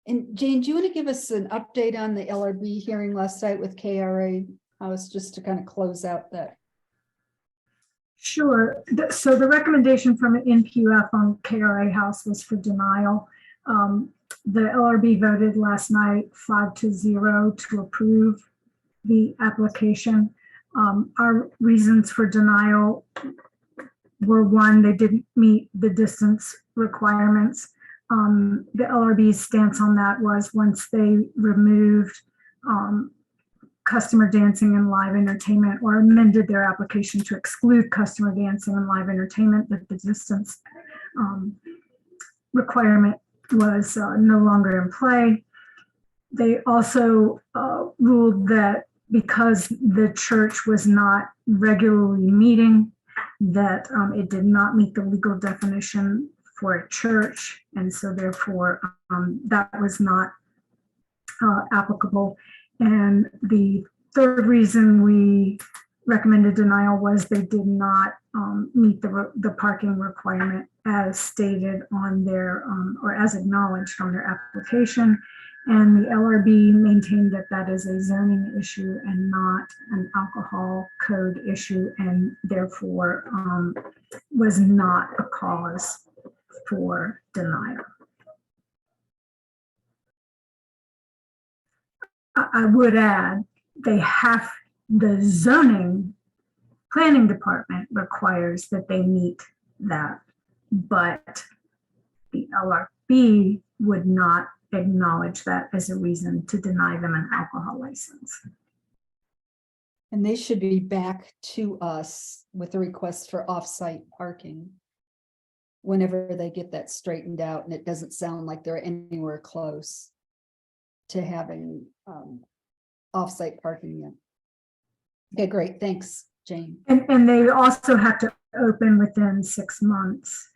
And Jane, do you want to give us an update on the LRB hearing last night with KRA House, just to kind of close out that? Sure. So the recommendation from NPU-F on KRA House was for denial. The LRB voted last night 5-0 to approve the application. Our reasons for denial were, one, they didn't meet the distance requirements. The LRB's stance on that was, once they removed customer dancing and live entertainment, or amended their application to exclude customer dancing and live entertainment, that the distance requirement was no longer in play. They also ruled that because the church was not regularly meeting, that it did not meet the legal definition for a church, and so therefore that was not applicable. And the third reason we recommended denial was they did not meet the parking requirement as stated on their, or as acknowledged on their application. And the LRB maintained that that is a zoning issue and not an alcohol code issue, and therefore was not a cause for denial. I would add, the zoning planning department requires that they meet that, but the LRB would not acknowledge that as a reason to deny them an alcohol license. And they should be back to us with a request for off-site parking whenever they get that straightened out, and it doesn't sound like they're anywhere close to having off-site parking yet. Okay, great. Thanks, Jane. And they also have to open within 6 months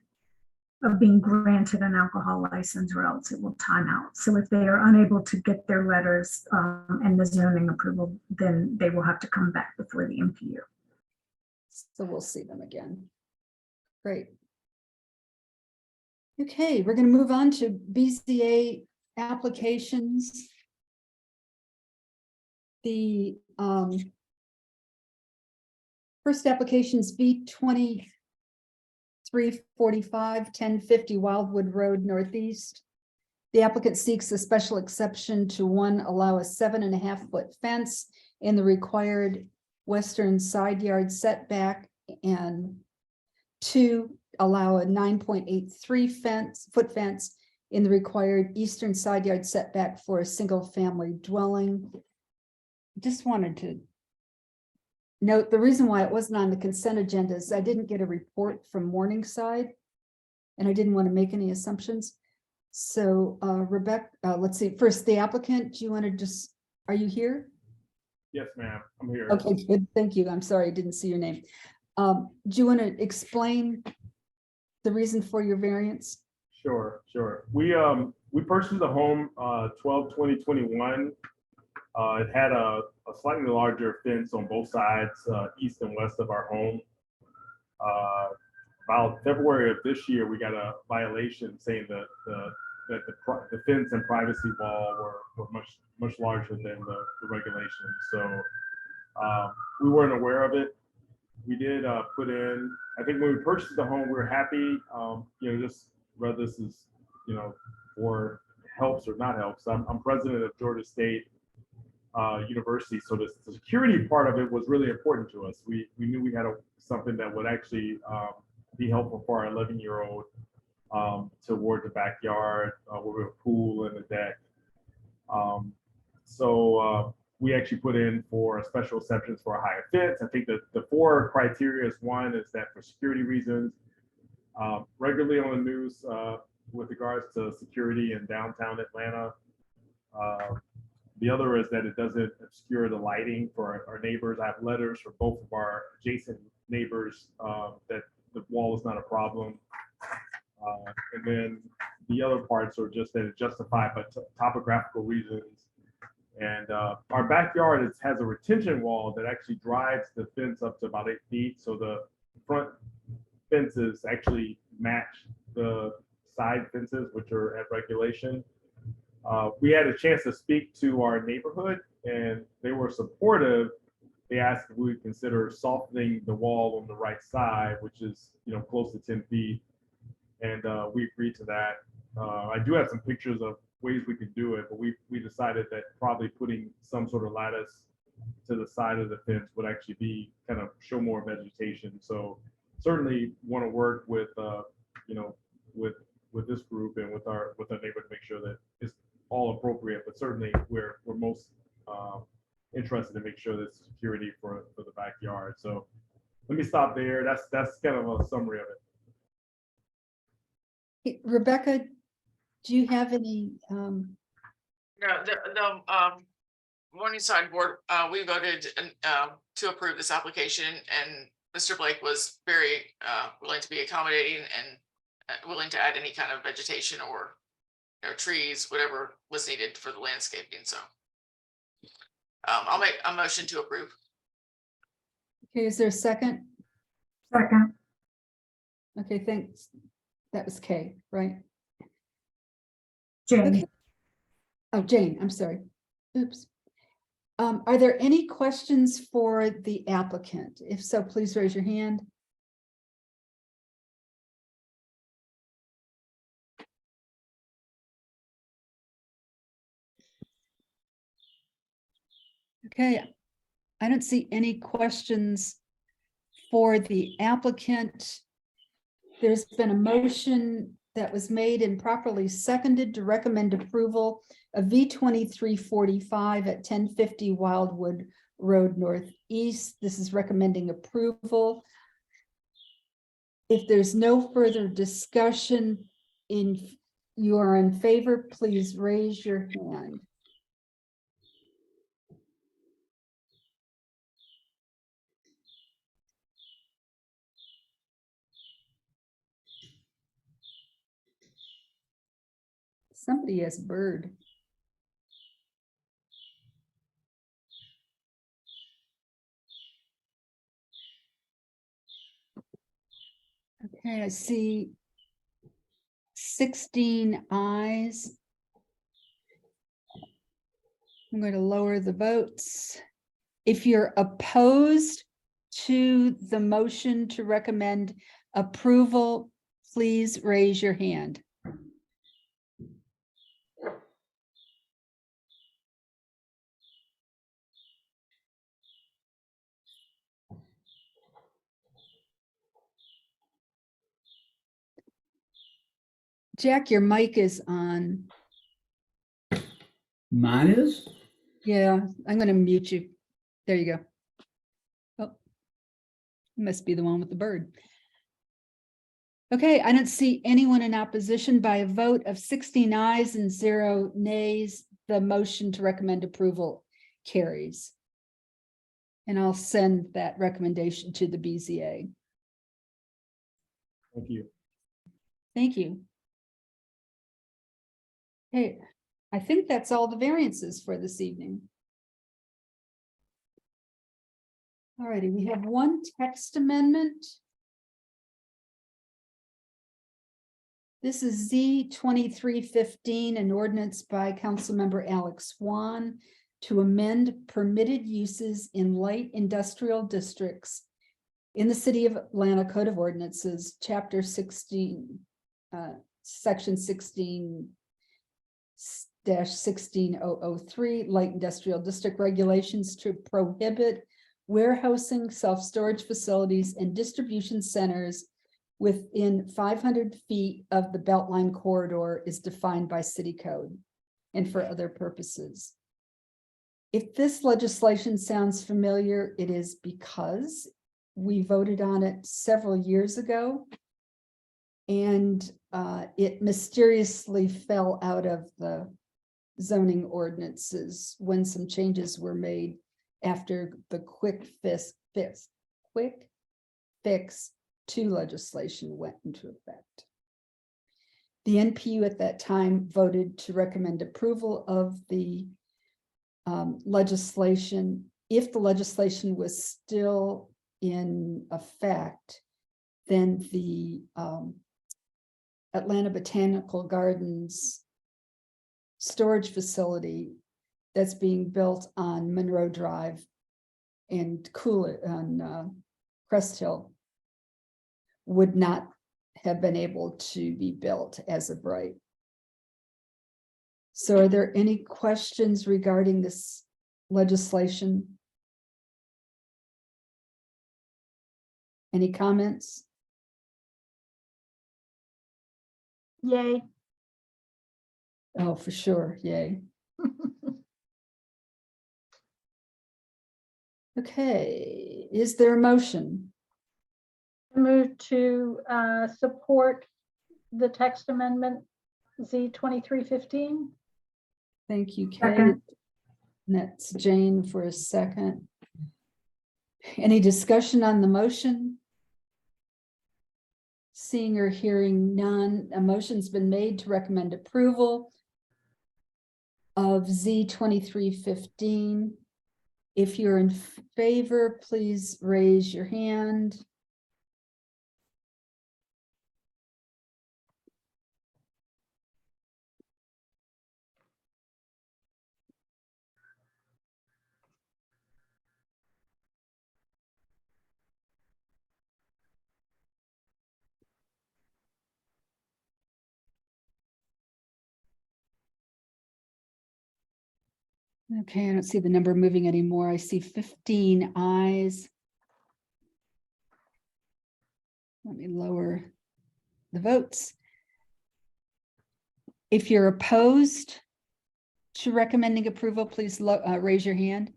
of being granted an alcohol license, or else it will time out. So if they are unable to get their letters and the zoning approval, then they will have to come back before the NPU. So we'll see them again. Great. Okay, we're going to move on to BZA applications. The first application is B2345 1050 Wildwood Road Northeast. The applicant seeks a special exception to 1, allow a 7.5-foot fence in the required western side yard setback, and 2, allow a 9.83 foot fence in the required eastern side yard setback for a single family dwelling. Just wanted to note the reason why it wasn't on the consent agenda is I didn't get a report from Morningside, and I didn't want to make any assumptions. So Rebecca, let's see, first the applicant, do you want to just, are you here? Yes, ma'am, I'm here. Okay, good, thank you. I'm sorry, I didn't see your name. Do you want to explain the reason for your variance? Sure. We purchased the home 12/20/21. It had a slightly larger fence on both sides, east and west of our home. About February of this year, we got a violation saying that the fence and privacy wall were much larger than the regulations. So we weren't aware of it. We did put in, I think when we purchased the home, we were happy, just whether this is, for helps or not helps. I'm president of Georgia State University, so the security part of it was really important to us. We knew we had something that would actually be helpful for our 11-year-old toward the backyard where we have a pool and a deck. We actually put in for special exceptions for a higher fence. I think that the 4 criteria is, one is that for security reasons, regularly on the news with regards to security in downtown Atlanta. The other is that it doesn't obscure the lighting for our neighbors. I have letters for both of our adjacent neighbors that the wall is not a problem. And then the other parts are just that it's justified by topographical reasons. And our backyard has a retention wall that actually drives the fence up to about 8 feet. So the front fences actually match the side fences, which are at regulation. We had a chance to speak to our neighborhood, and they were supportive. They asked if we would consider softening the wall on the right side, which is close to 10 feet. And we agreed to that. I do have some pictures of ways we could do it, but we decided that probably putting some sort of lattice to the side of the fence would actually be kind of show more vegetation. So certainly want to work with with this group and with our neighbor to make sure that it's all appropriate. But certainly we're most interested in make sure there's security for the backyard. So let me stop there. That's kind of a summary of it. Rebecca, do you have any? No, the Morningside board, we voted to approve this application, and Mr. Blake was very willing to be accommodating and willing to add any kind of vegetation or trees, whatever was needed for the landscaping. So I'll make a motion to approve. Okay, is there a second? Second. Okay, thanks. That was Kay, right? Jane. Okay. Oh, Jane, I'm sorry. Oops. Are there any questions for the applicant? If so, please raise your hand. Okay, I don't see any questions for the applicant. There's been a motion that was made and properly seconded to recommend approval of V2345 at 1050 Wildwood Road Northeast. This is recommending approval. If there's no further discussion, you are in favor, please raise your hand. Somebody has bird. Okay, I see 16 ayes. I'm going to lower the votes. If you're opposed to the motion to recommend approval, please raise your hand. Jack, your mic is on. Mine is? Yeah, I'm going to mute you. There you go. Oh, must be the one with the bird. Okay, I don't see anyone in opposition. By a vote of 16 ayes and 0 nays, the motion to recommend approval carries. And I'll send that recommendation to the BZA. Thank you. Thank you. Hey, I think that's all the variances for this evening. All righty, we have one text amendment. This is Z2315, an ordinance by Councilmember Alex Swan to amend permitted uses in light industrial districts in the City of Atlanta Code of Ordinances, Chapter 16, Section 16-16003, light industrial district regulations to prohibit warehousing, self-storage facilities, and distribution centers within 500 feet of the Beltline corridor is defined by city code and for other purposes. If this legislation sounds familiar, it is because we voted on it several years ago, and it mysteriously fell out of the zoning ordinances when some changes were made after the quick fix 2 legislation went into effect. The NPU at that time voted to recommend approval of the legislation. If the legislation was still in effect, then the Atlanta Botanical Gardens storage facility that's being built on Monroe Drive and Crest Hill would not have been able to be built as of right. So are there any questions regarding this legislation? Any comments? Yay. Oh, for sure, yay. Okay, is there a motion? Move to support the text amendment Z2315. Thank you, Kate. Second. That's Jane for a second. Any discussion on the motion? Seeing or hearing none, a motion's been made to recommend approval of Z2315. If you're in favor, please raise your hand. Okay, I don't see the number moving anymore. I see 15 ayes. Let me lower the votes. If you're opposed to recommending approval, please raise your hand.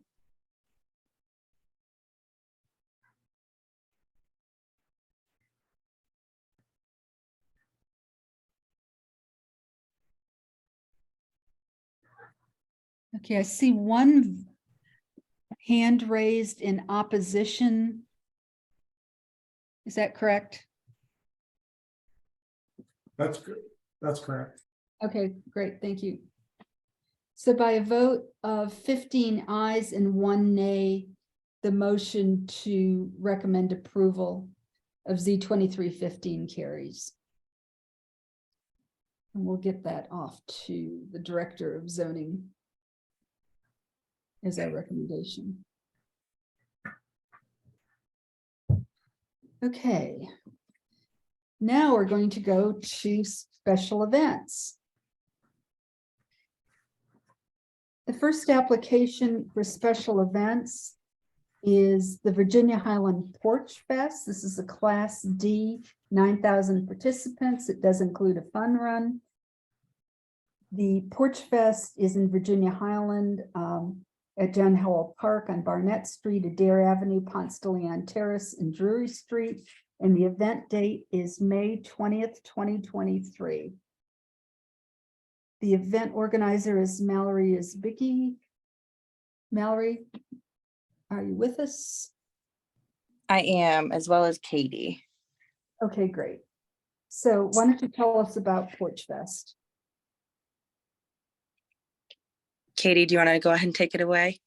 Okay, I see one hand raised in opposition. Is that correct? That's good. That's correct. Okay, great, thank you. So by a vote of 15 ayes and 1 nay, the motion to recommend approval of Z2315 carries. And we'll get that off to the Director of Zoning as our recommendation. Okay. Now we're going to go to special events. The first application for special events is the Virginia Highland Porch Fest. This is a Class D, 9,000 participants. It does include a fun run. The Porch Fest is in Virginia Highland at John Howell Park on Barnett Street, Adair Avenue, Ponce de Leon Terrace, and Drury Street. And the event date is May 20th, 2023. The event organizer is Mallory Isbicki. Mallory, are you with us? I am, as well as Katie. Okay, great. So why don't you tell us about Porch Fest? Katie, do you want to go ahead and take it away?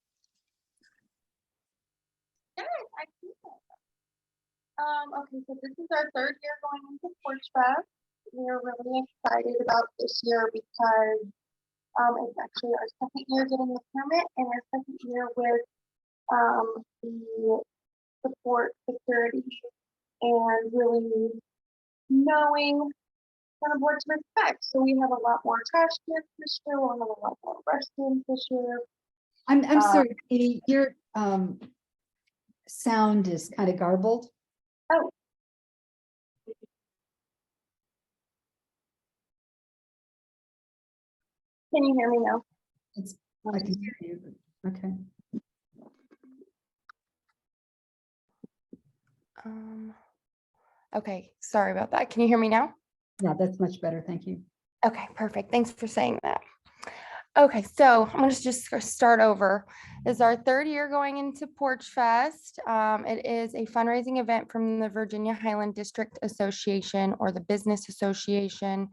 Okay, so this is our third year going into Porch Fest. We're really excited about this year because it's actually our second year getting the permit and our second year with the support security and really knowing kind of what to expect. So we have a lot more trash cans this year. We'll have a lot more restrooms this year. I'm sorry, Katie, your sound is kind of garbled. Oh. Can you hear me now? I can hear you. Okay. Okay, sorry about that. Can you hear me now? Yeah, that's much better. Thank you. Okay, perfect. Thanks for saying that. Okay, so I'm going to just start over. This is our third year going into Porch Fest. It is a fundraising event from the Virginia Highland District Association or the Business Association.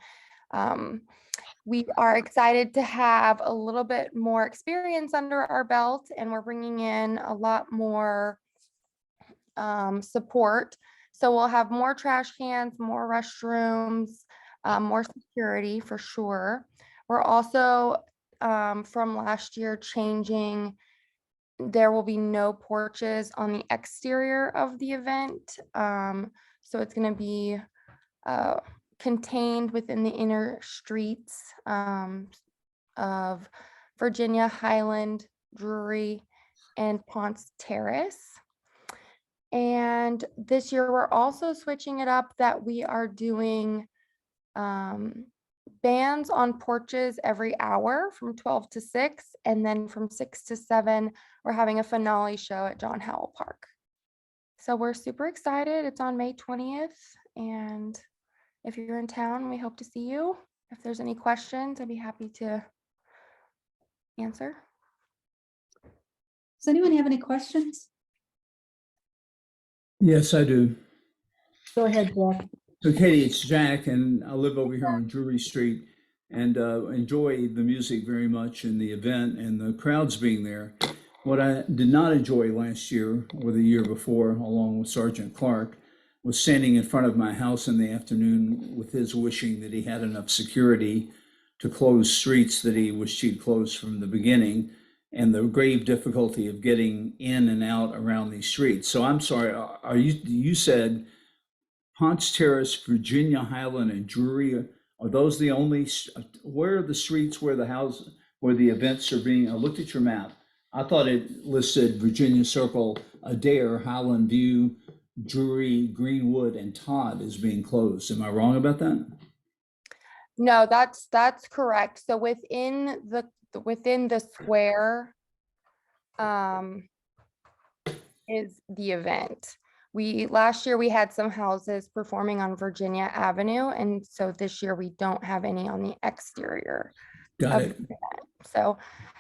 We are excited to have a little bit more experience under our belt, and we're bringing in a lot more support. So we'll have more trash cans, more restrooms, more security for sure. We're also from last year changing. There will be no porches on the exterior of the event. So it's going to be contained within the inner streets of Virginia, Highland, Drury, and Ponce Terrace. And this year we're also switching it up that we are doing bands on porches every hour from 12 to 6, and then from 6 to 7 we're having a finale show at John Howell Park. So we're super excited. It's on May 20th, and if you're in town, we hope to see you. If there's any questions, I'd be happy to answer. Does anyone have any questions? Yes, I do. Go ahead, Jack. So Katie, it's Jack, and I live over here on Drury Street and enjoy the music very much and the event and the crowds being there. What I did not enjoy last year or the year before, along with Sergeant Clark, was standing in front of my house in the afternoon with his wishing that he had enough security to close streets that he wished he'd closed from the beginning, and the grave difficulty of getting in and out around these streets. So I'm sorry, you said Ponce Terrace, Virginia, Highland, and Drury, are those the only, where are the streets where the events are being, I looked at your map. I thought it listed Virginia Circle, Adair, Highland View, Drury, Greenwood, and Todd as being closed. Am I wrong about that? No, that's correct. So within the square is the event. Last year we had some houses performing on Virginia Avenue, and so this year we don't have any on the exterior. Got it. So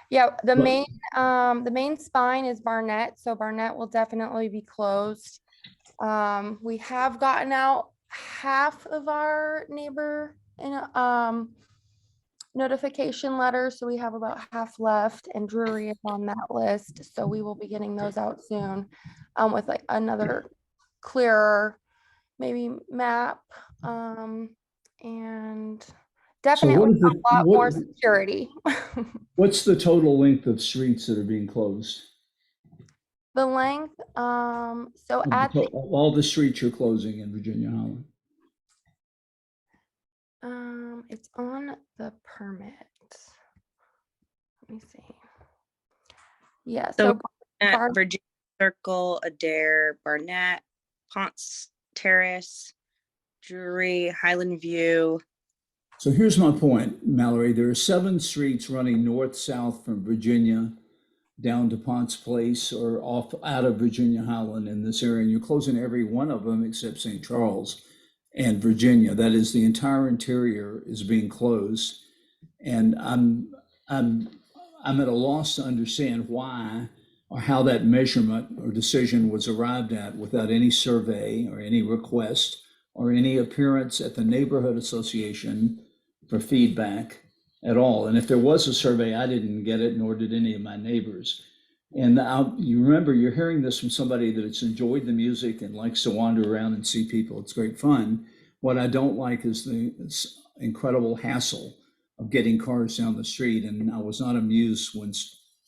yeah, the main spine is Barnett, so Barnett will definitely be closed. We have gotten out half of our neighbor notification letters, so we have about half left, and Drury is on that list, so we will be getting those out soon, with like another clearer, maybe map, and So what definitely is it, a lot more security. what's the total length of streets that are being closed? The length, so Of at all the streets you're closing in Virginia Holland? it's on the permit. Let me see. Yeah, So so at Bar- Virginia Circle, Adair, Barnett, Ponce Terrace, Drury, Highland View. So here's my point, Mallory. There are 7 streets running north-south from Virginia down to Ponce Place or off out of Virginia Highland in this area, and you're closing every one of them except St. Charles and Virginia. That is, the entire interior is being closed. And I'm at a loss to understand why or how that measurement or decision was arrived at without any survey or any request or any appearance at the neighborhood association for feedback at all. And if there was a survey, I didn't get it, nor did any of my neighbors. And you remember, you're hearing this from somebody that has enjoyed the music and likes to wander around and see people. It's great fun. What I don't like is the incredible hassle of getting cars down the street. And I was not amused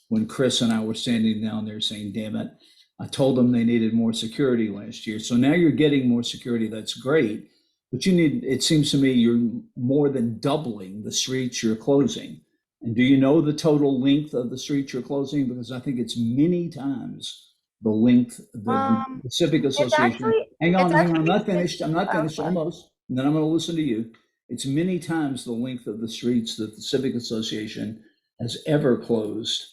when Chris and I were standing down there saying, damn it, I told them they needed more security last year. So now you're getting more security. That's great. But it seems to me you're more than doubling the streets you're closing. And do you know the total length of the streets you're closing? Because I think it's many times the length the Civic Association. Hang on, I'm not finished, almost. And then I'm going to listen to you. It's many times the length of the streets that the Civic Association has ever closed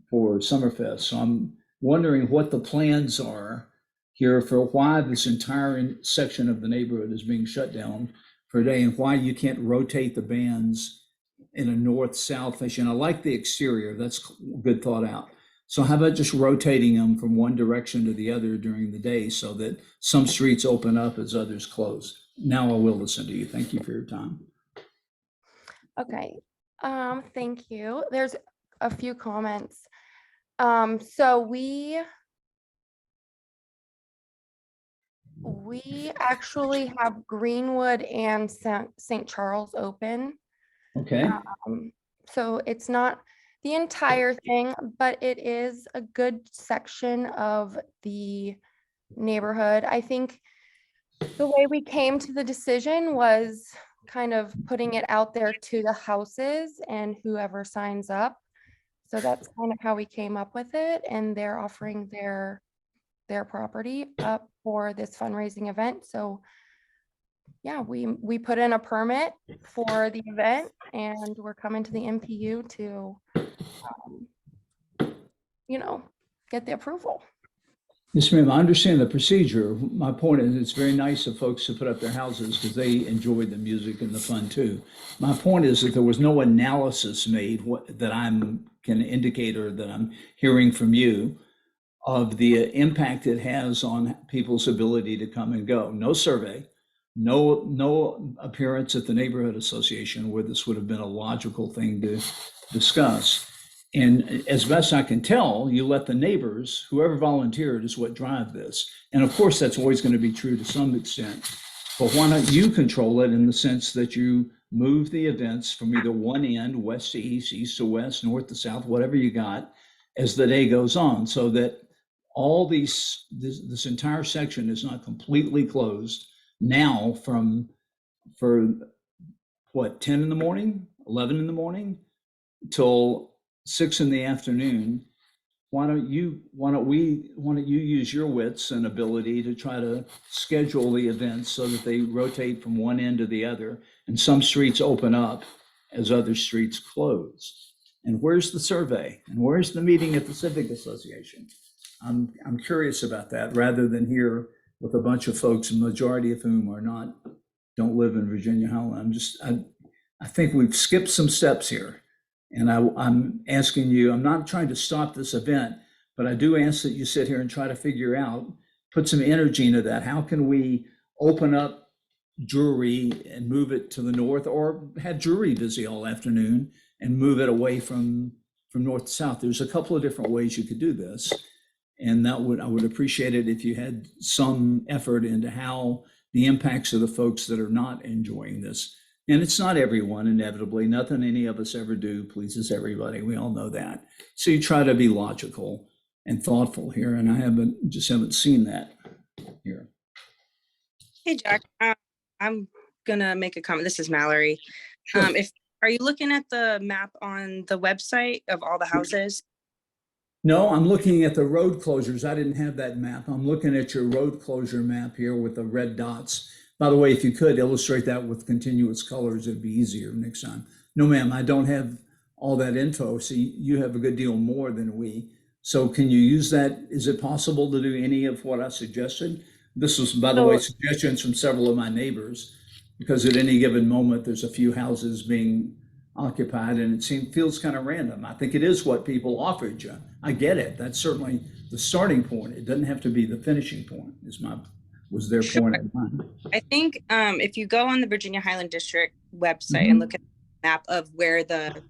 for Summerfest. So I'm wondering what the plans are here for why this entire section of the neighborhood is being shut down for a day, and why you can't rotate the bands in a north-south fashion. I like the exterior, that's good thought out. So how about just rotating them from one direction to the other during the day so that some streets open up as others close? Now I will listen to you. Thank you for your time. Okay, thank you. There's a few comments. So we actually have Greenwood and St. Charles open. Okay. So it's not the entire thing, but it is a good section of the neighborhood. I think the way we came to the decision was kind of putting it out there to the houses and whoever signs up. So that's kind of how we came up with it. And they're offering their property up for this fundraising event. So yeah, we put in a permit for the event, and we're coming to the NPU to, get the approval. Yes, ma'am. I understand the procedure. My point is, it's very nice of folks to put up their houses because they enjoy the music and the fun too. My point is that there was no analysis made that can indicate or that I'm hearing from you of the impact it has on people's ability to come and go. No survey, no appearance at the neighborhood association where this would have been a logical thing to discuss. And as best I can tell, you let the neighbors, whoever volunteered, is what drive this. And of course, that's always going to be true to some extent. But why not you control it in the sense that you move the events from either one end, west to east, east to west, north to south, whatever you got, as the day goes on, so that all this entire section is not completely closed now for what, 10 in the morning, 11 in the morning, till 6 in the afternoon. Why don't you use your wits and ability to try to schedule the events so that they rotate from one end to the other, and some streets open up as other streets close? And where's the survey? And where's the meeting at the Civic Association? I'm curious about that, rather than here with a bunch of folks, the majority of whom don't live in Virginia Highland. I think we've skipped some steps here. And I'm asking you, I'm not trying to stop this event, but I do ask that you sit here and try to figure out, put some energy into that. How can we open up jewelry and move it to the north, or have jewelry busy all afternoon and move it away from north to south. There's a couple of different ways you could do this. And I would appreciate it if you had some effort into how the impacts of the folks that are not enjoying this. And it's not everyone, inevitably. Nothing any of us ever do pleases everybody. We all know that. So you try to be logical and thoughtful here. And I haven't seen that here. Hey, Jack, I'm gonna make a comment. This is Mallory. Sure. Are you looking at the map on the website of all the houses? No, I'm looking at the road closures. I didn't have that map. I'm looking at your road closure map here with the red dots. By the way, if you could illustrate that with continuous colors, it'd be easier next time. No, ma'am, I don't have all that info. So you have a good deal more than we. So can you use that? Is it possible to do any of what I suggested? This was, by the way, suggestions from several of my neighbors, because at any given moment, there's a few houses being occupied and it feels kind of random. I think it is what people offered you. I get it. That's certainly the starting point. It doesn't have to be the finishing point, was their point of mind. I think if you go on the Virginia Highland District website and look at the map of where the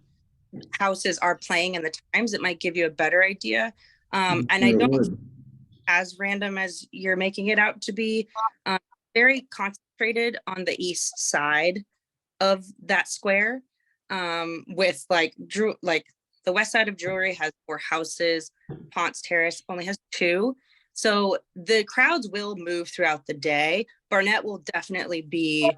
houses are playing and the times, it might give you a better idea. And I don't as random as you're making it out to be. Very concentrated on the east side of that square, with the west side of Drury has 4 houses. Ponce Terrace only has 2. So the crowds will move throughout the day. Barnett will definitely be,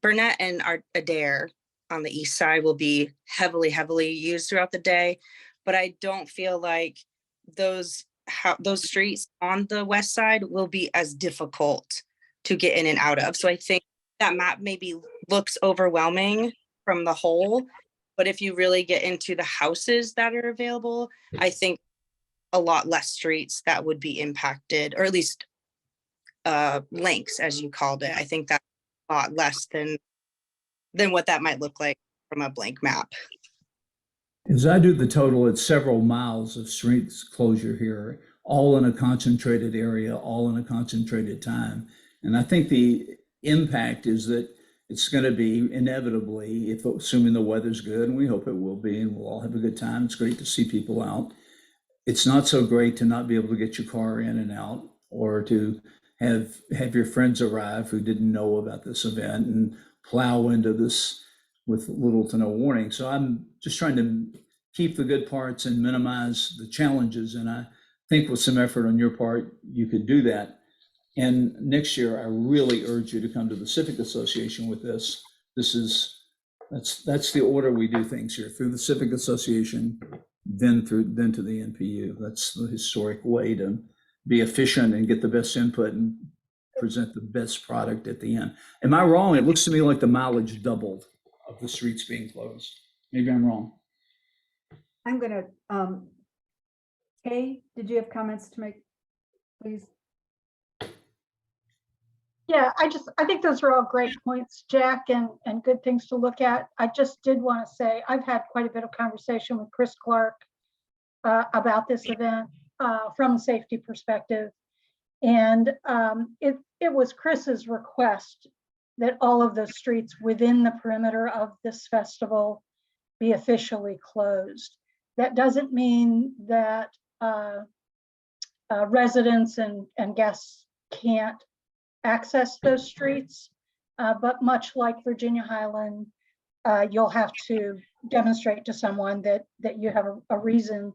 Barnett and Adair on the east side will be heavily used throughout the day. But I don't feel like those streets on the west side will be as difficult to get in and out of. So I think that map maybe looks overwhelming from the whole, but if you really get into the houses that are available, I think a lot less streets that would be impacted, or at least links, as you called it. I think that's a lot less than what that might look like from a blank map. As I do the total, it's several miles of streets closure here, all in a concentrated area, all in a concentrated time. And I think the impact is that it's going to be inevitably, if assuming the weather's good, and we hope it will be, and we'll all have a good time. It's great to see people out. It's not so great to not be able to get your car in and out, or to have your friends arrive who didn't know about this event and plow into this with little to no warning. So I'm just trying to keep the good parts and minimize the challenges. And I think with some effort on your part, you could do that. And next year, I really urge you to come to the Civic Association with this. That's the order we do things here, through the Civic Association, then to the NPU. That's the historic way to be efficient and get the best input and present the best product at the end. Am I wrong? It looks to me like the mileage doubled of the streets being closed. Maybe I'm wrong. I'm gonna, Kay, did you have comments to make, please? Yeah, I think those are all great points, Jack, and good things to look at. I just did want to say, I've had quite a bit of conversation with Chris Clark about this event from a safety perspective. And it was Chris's request that all of the streets within the perimeter of this festival be officially closed. That doesn't mean that residents and guests can't access those streets, but much like Virginia Highland, you'll have to demonstrate to someone that you have a reason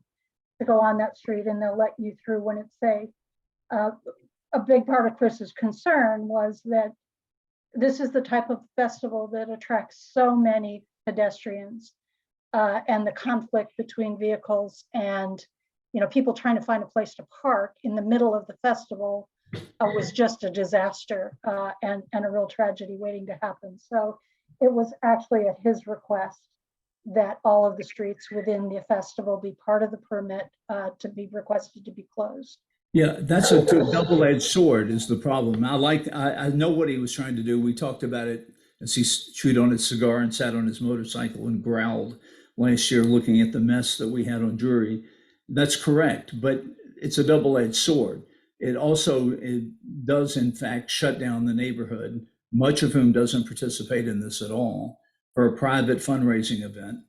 to go on that street, and they'll let you through when it's safe. A big part of Chris's concern was that this is the type of festival that attracts so many pedestrians, and the conflict between vehicles and people trying to find a place to park in the middle of the festival was just a disaster and a real tragedy waiting to happen. So it was actually at his request that all of the streets within the festival be part of the permit to be requested to be closed. Yeah, that's a double-edged sword is the problem. I know what he was trying to do. We talked about it as he chewed on his cigar and sat on his motorcycle and growled last year looking at the mess that we had on Drury. That's correct, but it's a double-edged sword. it does in fact shut down the neighborhood, much of whom doesn't participate in this at all, for a private fundraising event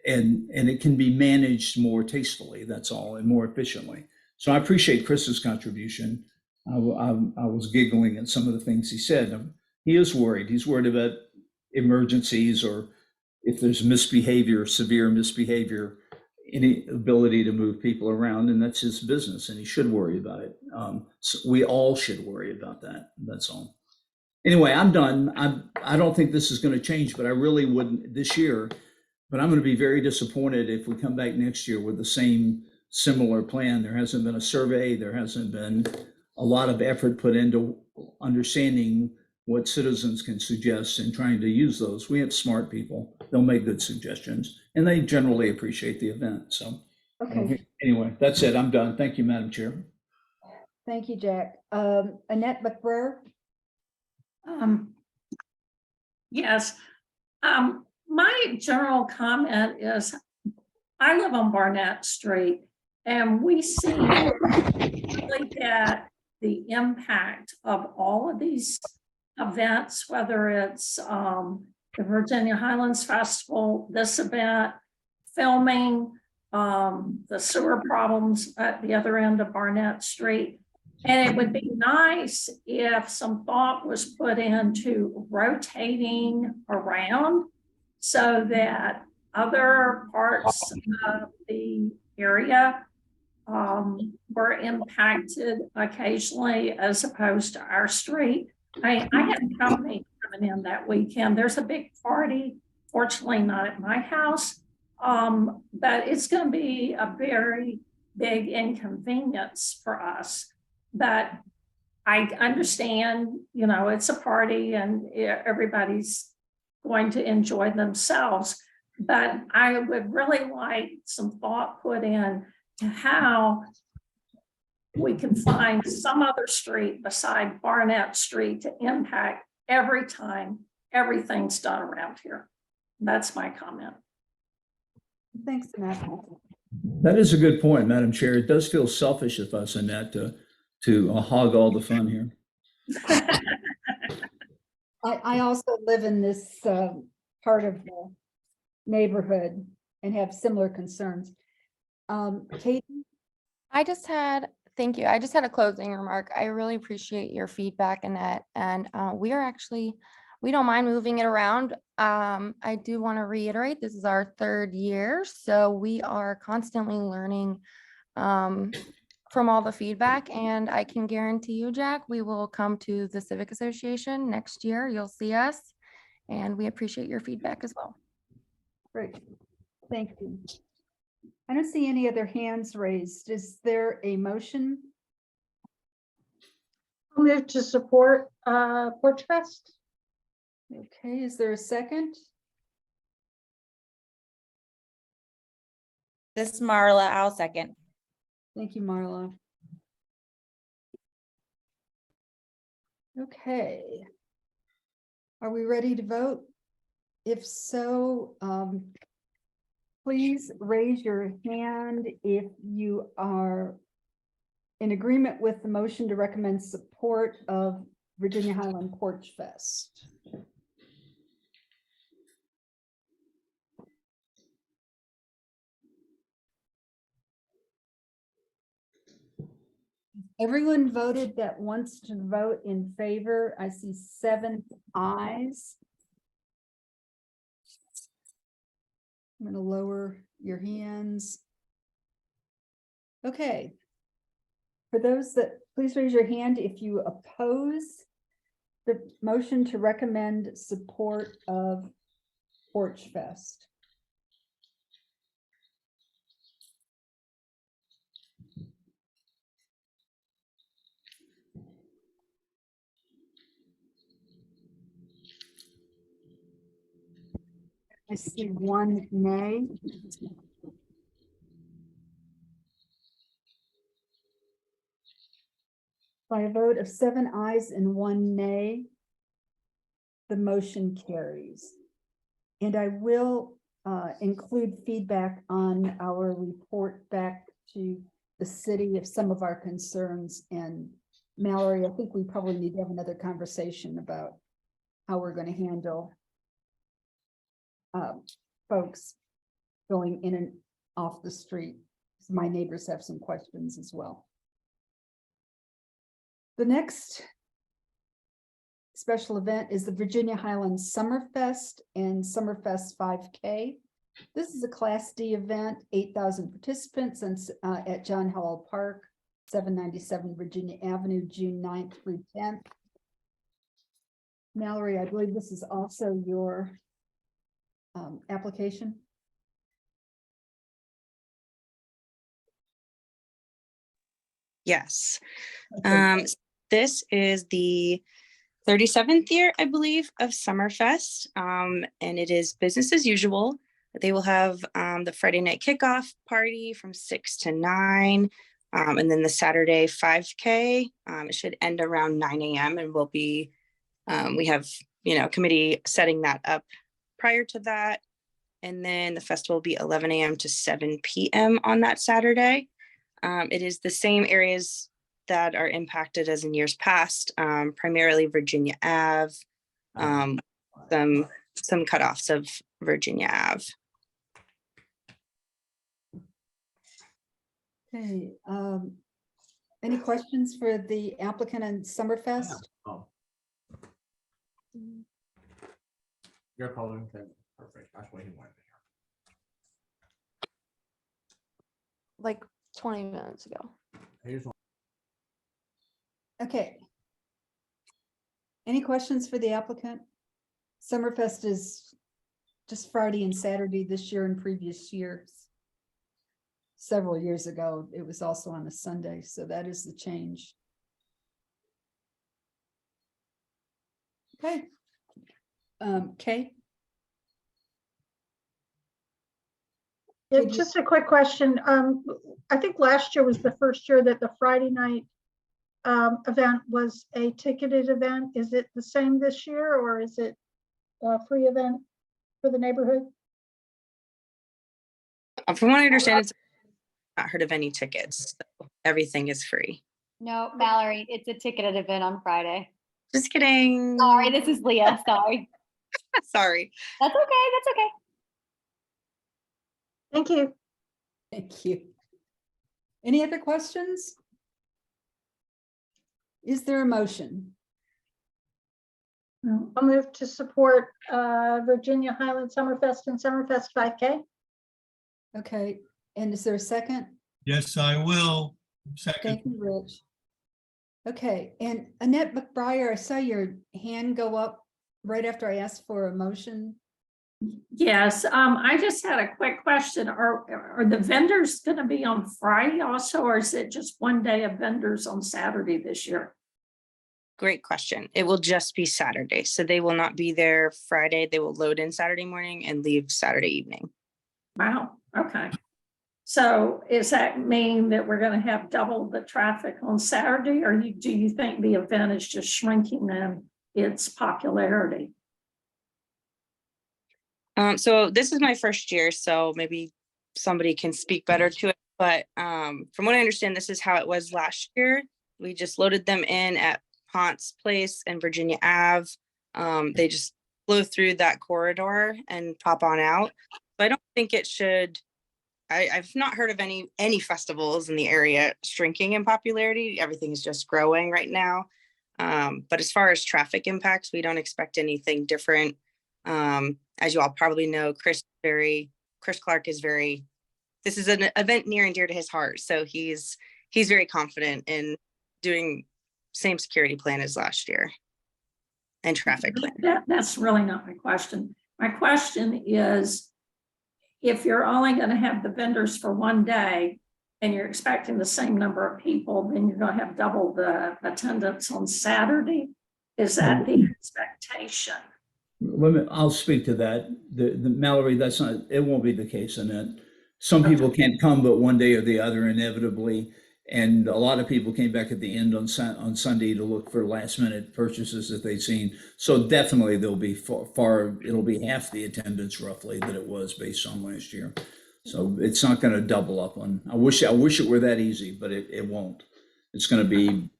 and it can be managed more tastefully, that's all, and more efficiently. So I appreciate Chris's contribution. I was giggling at some of the things he said. He is worried. He's worried about emergencies or if there's misbehavior, severe misbehavior, any ability to move people around, and that's his business, and he should worry about it. So we all should worry about that. That's all. Anyway, I'm done. I don't think this is going to change, but I really wouldn't this year. But I'm going to be very disappointed if we come back next year with the same similar plan. There hasn't been a survey. There hasn't been a lot of effort put into understanding what citizens can suggest and trying to use those. We have smart people. They'll make good suggestions, and they generally appreciate the event. So Okay, anyway, that's it. I'm done. Thank you, Madam Chair. thank you, Jack. Annette McBrayer? Yes. My general comment is, I live on Barnett Street, and we see really that the impact of all of these events, whether it's the Virginia Highlands Festival, this event, filming, the sewer problems at the other end of Barnett Street. And it would be nice if some thought was put into rotating around so that other parts of the area were impacted occasionally as opposed to our street. I had company coming in that weekend. There's a big party, fortunately not at my house, but it's going to be a very big inconvenience for us. But I understand, you know, it's a party and everybody's going to enjoy themselves. But I would really like some thought put in to how we can find some other street beside Barnett Street to impact every time everything's done around here. That's my comment. Thanks, Annette. That is a good point, Madam Chair. It does feel selfish of us, Annette, to hog all the fun here. I also live in this part of the neighborhood and have similar concerns. Katie? Thank you. I just had a closing remark. I really appreciate your feedback, Annette, and we don't mind moving it around. I do want to reiterate, this is our 3rd year, so we are constantly learning from all the feedback, and I can guarantee you, Jack, we will come to the Civic Association next year. You'll see us, and we appreciate your feedback as well. Great, thank you. I don't see any other hands raised. Is there a motion? I'll move to support Porch Fest. Okay, is there a second? This is Marla, I'll second. Thank you, Marla. Okay. Are we ready to vote? If so, please raise your hand if you are in agreement with the motion to recommend support of Virginia Highland Porch Fest. Everyone voted that wants to vote in favor. I see 7 ayes. I'm going to lower your hands. Okay. For those that, please raise your hand if you oppose the motion to recommend support of Porch Fest. I see 1 nay. By a vote of 7 ayes and 1 nay, the motion carries. And I will include feedback on our report back to the city of some of our concerns. And Mallory, I think we probably need to have another conversation about how we're going to handle folks going in and off the street. My neighbors have some questions as well. The next special event is the Virginia Highlands Summerfest and Summerfest 5K. This is a Class D event, 8,000 participants and, at John Howell Park, 797 Virginia Avenue, June 9th through 10th. Mallory, I believe this is also your application. Yes. This is the 37th year, I believe, of Summerfest, and it is business as usual. They will have the Friday night kickoff party from 6 to 9, and then the Saturday 5K. It should end around 9 a.m. and will be, we have, committee setting that up prior to that. And then the festival will be 11 a.m. to 7 p.m. on that Saturday. It is the same areas that are impacted as in years past, primarily Virginia Ave, some cutoffs of Virginia Ave. Okay, any questions for the applicant and Summerfest? You're calling, okay, perfect. That's what he wanted to Like 20 minutes ago. hear. Okay. Any questions for the applicant? Summerfest is just Friday and Saturday this year and previous years. Several years ago, it was also on a Sunday, so that is the change. Okay. Kay? Yeah, just a quick question. I think last year was the first year that the Friday night event was a ticketed event. Is it the same this year, or is it a free event for the neighborhood? From what I understand, it's not heard of any tickets. So everything is free. No, Mallory, it's a ticketed event on Friday. Just kidding. Sorry, this is Leah. Sorry. Sorry. That's okay. That's okay. Thank you. Thank you. Any other questions? Is there a motion? I'll move to support Virginia Highland Summerfest and Summerfest 5K. Okay, and is there a second? Yes, I will. Thank Second. you, Rich. Okay, and Annette McBriar, I saw your hand go up right after I asked for a motion. Yes, I just had a quick question. Are the vendors going to be on Friday also, or is it just one day of vendors on Saturday this year? Great question. It will just be Saturday. So they will not be there Friday. They will load in Saturday morning and leave Saturday evening. Wow, okay. So does that mean that we're going to have double the traffic on Saturday, or do you think the event is just shrinking in its popularity? So this is my first year, so maybe somebody can speak better to it. But from what I understand, this is how it was last year. We just loaded them in at Ponce Place and Virginia Ave. They just flow through that corridor and pop on out. So I don't think it should. I've not heard of any festivals in the area shrinking in popularity. Everything is just growing right now. But as far as traffic impacts, we don't expect anything different. As you all probably know, Chris Clark is this is an event near and dear to his heart. So he's very confident in doing same security plan as last year and traffic plan. That's really not my question. My question is, if you're only going to have the vendors for one day and you're expecting the same number of people, then you're going to have double the attendance on Saturday. Is that the expectation? I'll speak to that. The Mallory, it won't be the case in that. Some people can't come but one day or the other inevitably. And a lot of people came back at the end on Sunday to look for last minute purchases that they'd seen. So definitely there'll be it'll be half the attendance roughly that it was based on last year. So it's not going to double up on, I wish it were that easy, but it won't. It's going to be,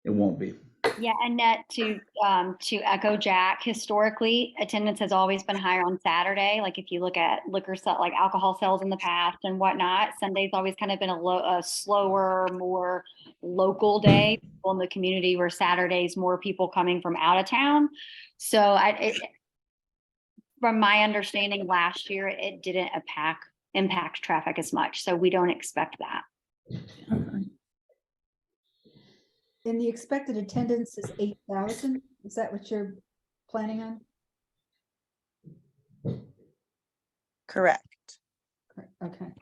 it won't be. Yeah, Annette, to echo Jack, historically, attendance has always been higher on Saturday. Like if you look at like alcohol sales in the past and whatnot, Sunday's always kind of been a slower, more local day in the community, where Saturday's more people coming from out of town. So from my understanding, last year, it didn't impact traffic as much. So we don't expect that. And the expected attendance is 8,000. Is that what you're planning on? Correct. Okay.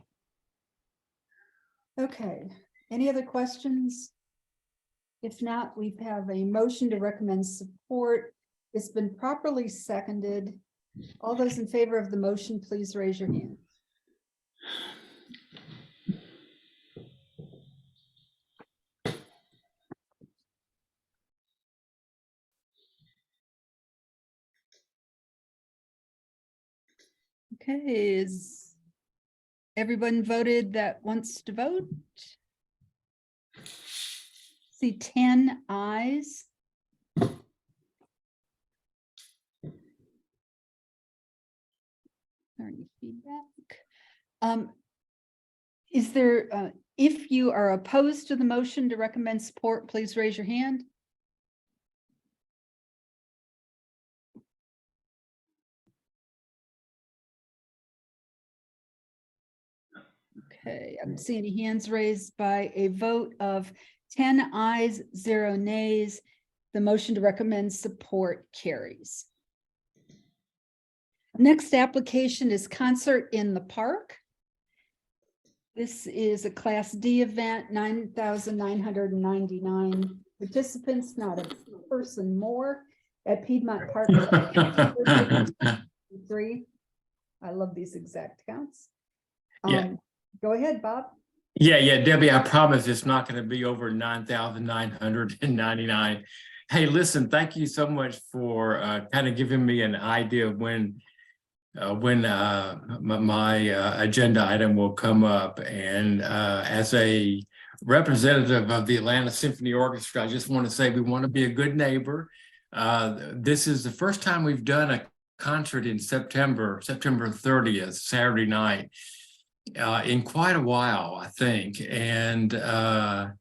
Okay. Any other questions? If not, we have a motion to recommend support. It's been properly seconded. All those in favor of the motion, please raise your hand. Okay, is everyone voted that wants to vote? See 10 ayes. Any feedback? Is there, if you are opposed to the motion to recommend support, please raise your hand. Okay, I don't see any hands raised. By a vote of 10 ayes, 0 nays, the motion to recommend support carries. Next application is Concert in the Park. This is a Class D event, 9,999 participants, not a person more, at Piedmont Park. 3. I love these exact counts. Yeah. Go ahead, Bob. Yeah, Debbie, I promise it's not going to be over 9,999. Hey, listen, thank you so much for kind of giving me an idea of when my agenda item will come up. And as a representative of the Atlanta Symphony Orchestra, I just want to say we want to be a good neighbor. This is the first time we've done a concert in September 30th, Saturday night, in quite a while, I think. And the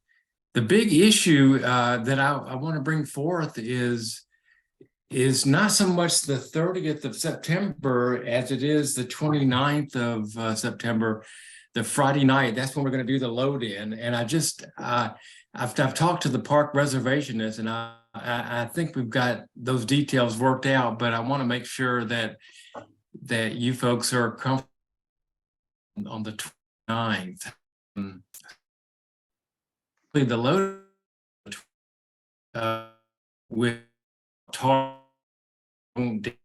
big issue that I want to bring forth is not so much the 30th of September as it is the 29th of September, the Friday night. That's when we're going to do the load in. And I've talked to the park reservationists, and I think we've got those details worked out, but I want to make sure that you folks are comfortable on the 29th. The load with talk the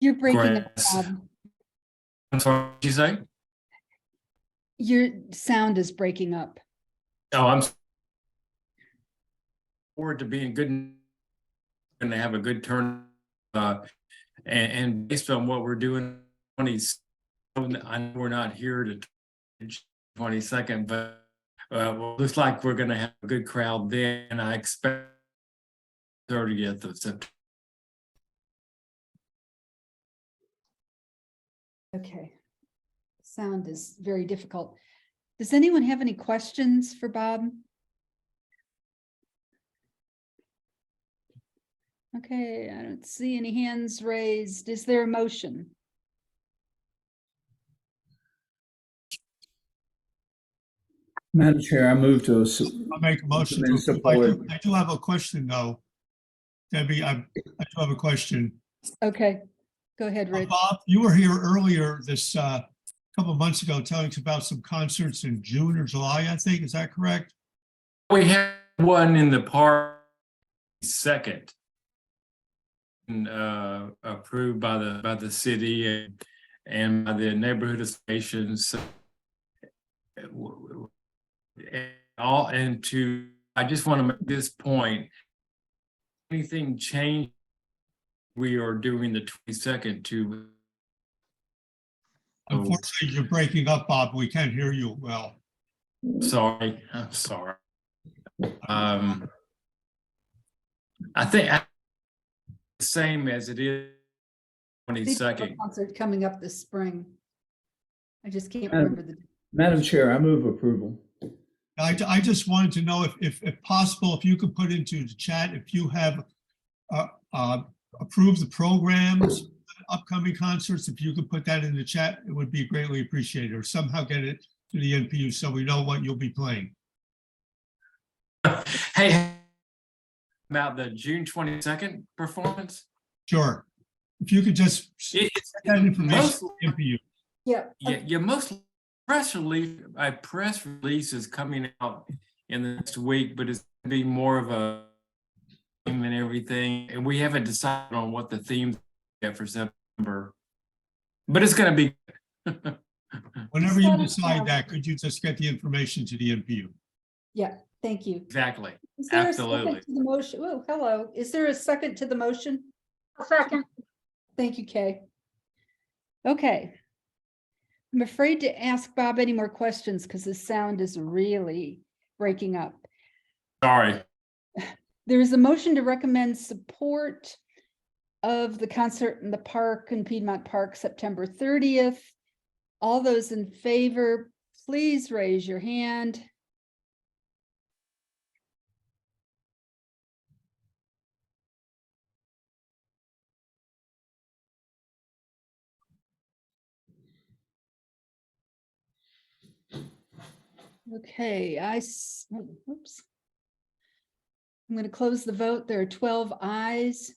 You're breaking up, grass. Bob. I'm sorry, what did you say? Your sound is breaking up. Oh, I'm forward to being good and to have a good turn. And based on what we're doing, I know we're not here to 22nd, but well, looks like we're going to have a good crowd then. I expect 30th of September. Okay. Sound is very difficult. Does anyone have any questions for Bob? Okay, I don't see any hands raised. Is there a motion? Madam Chair, I move to. I'll make a motion to approve. I do have a question though. Debbie, I do have a question. Okay, go ahead, Rich. Bob, you were here earlier this couple of months ago telling us about some concerts in June or July, I think. Is that correct? We have one in the park 2nd, approved by the city and by the neighborhood associations. I just want to make this point. Anything changed? We are doing the 22nd to Unfortunately, you're breaking up, Bob. We can't hear you well. Sorry, I'm sorry. I think same as it is 22nd. Concert coming up this spring. I just can't Madam- remember the. Madam Chair, I move approval. I just wanted to know if possible, if you could put into the chat, if you have approved the programs, upcoming concerts, if you could put that in the chat, it would be greatly appreciated, or somehow get it to the NPU so we know what you'll be playing. Hey, about the June 22nd performance? Sure. If you could just get that information Most, to the NPU. yeah, most press release is coming out in the next week, but it's going to be more of a theme and everything. And we haven't decided on what the theme is for September, but it's going to be. Whenever you decide that, could you just get the information to the NPU? Yeah, thank you. Exactly. Is there Absolutely. a second to the motion? Oh, hello. Is there a second to the motion? A second. Thank you, Kay. Okay. I'm afraid to ask Bob any more questions because the sound is really breaking up. Sorry. There is a motion to recommend support of the concert in the park in Piedmont Park, September 30th. All those in favor, please raise your hand. Okay, oops. I'm going to close the vote. There are 12 ayes.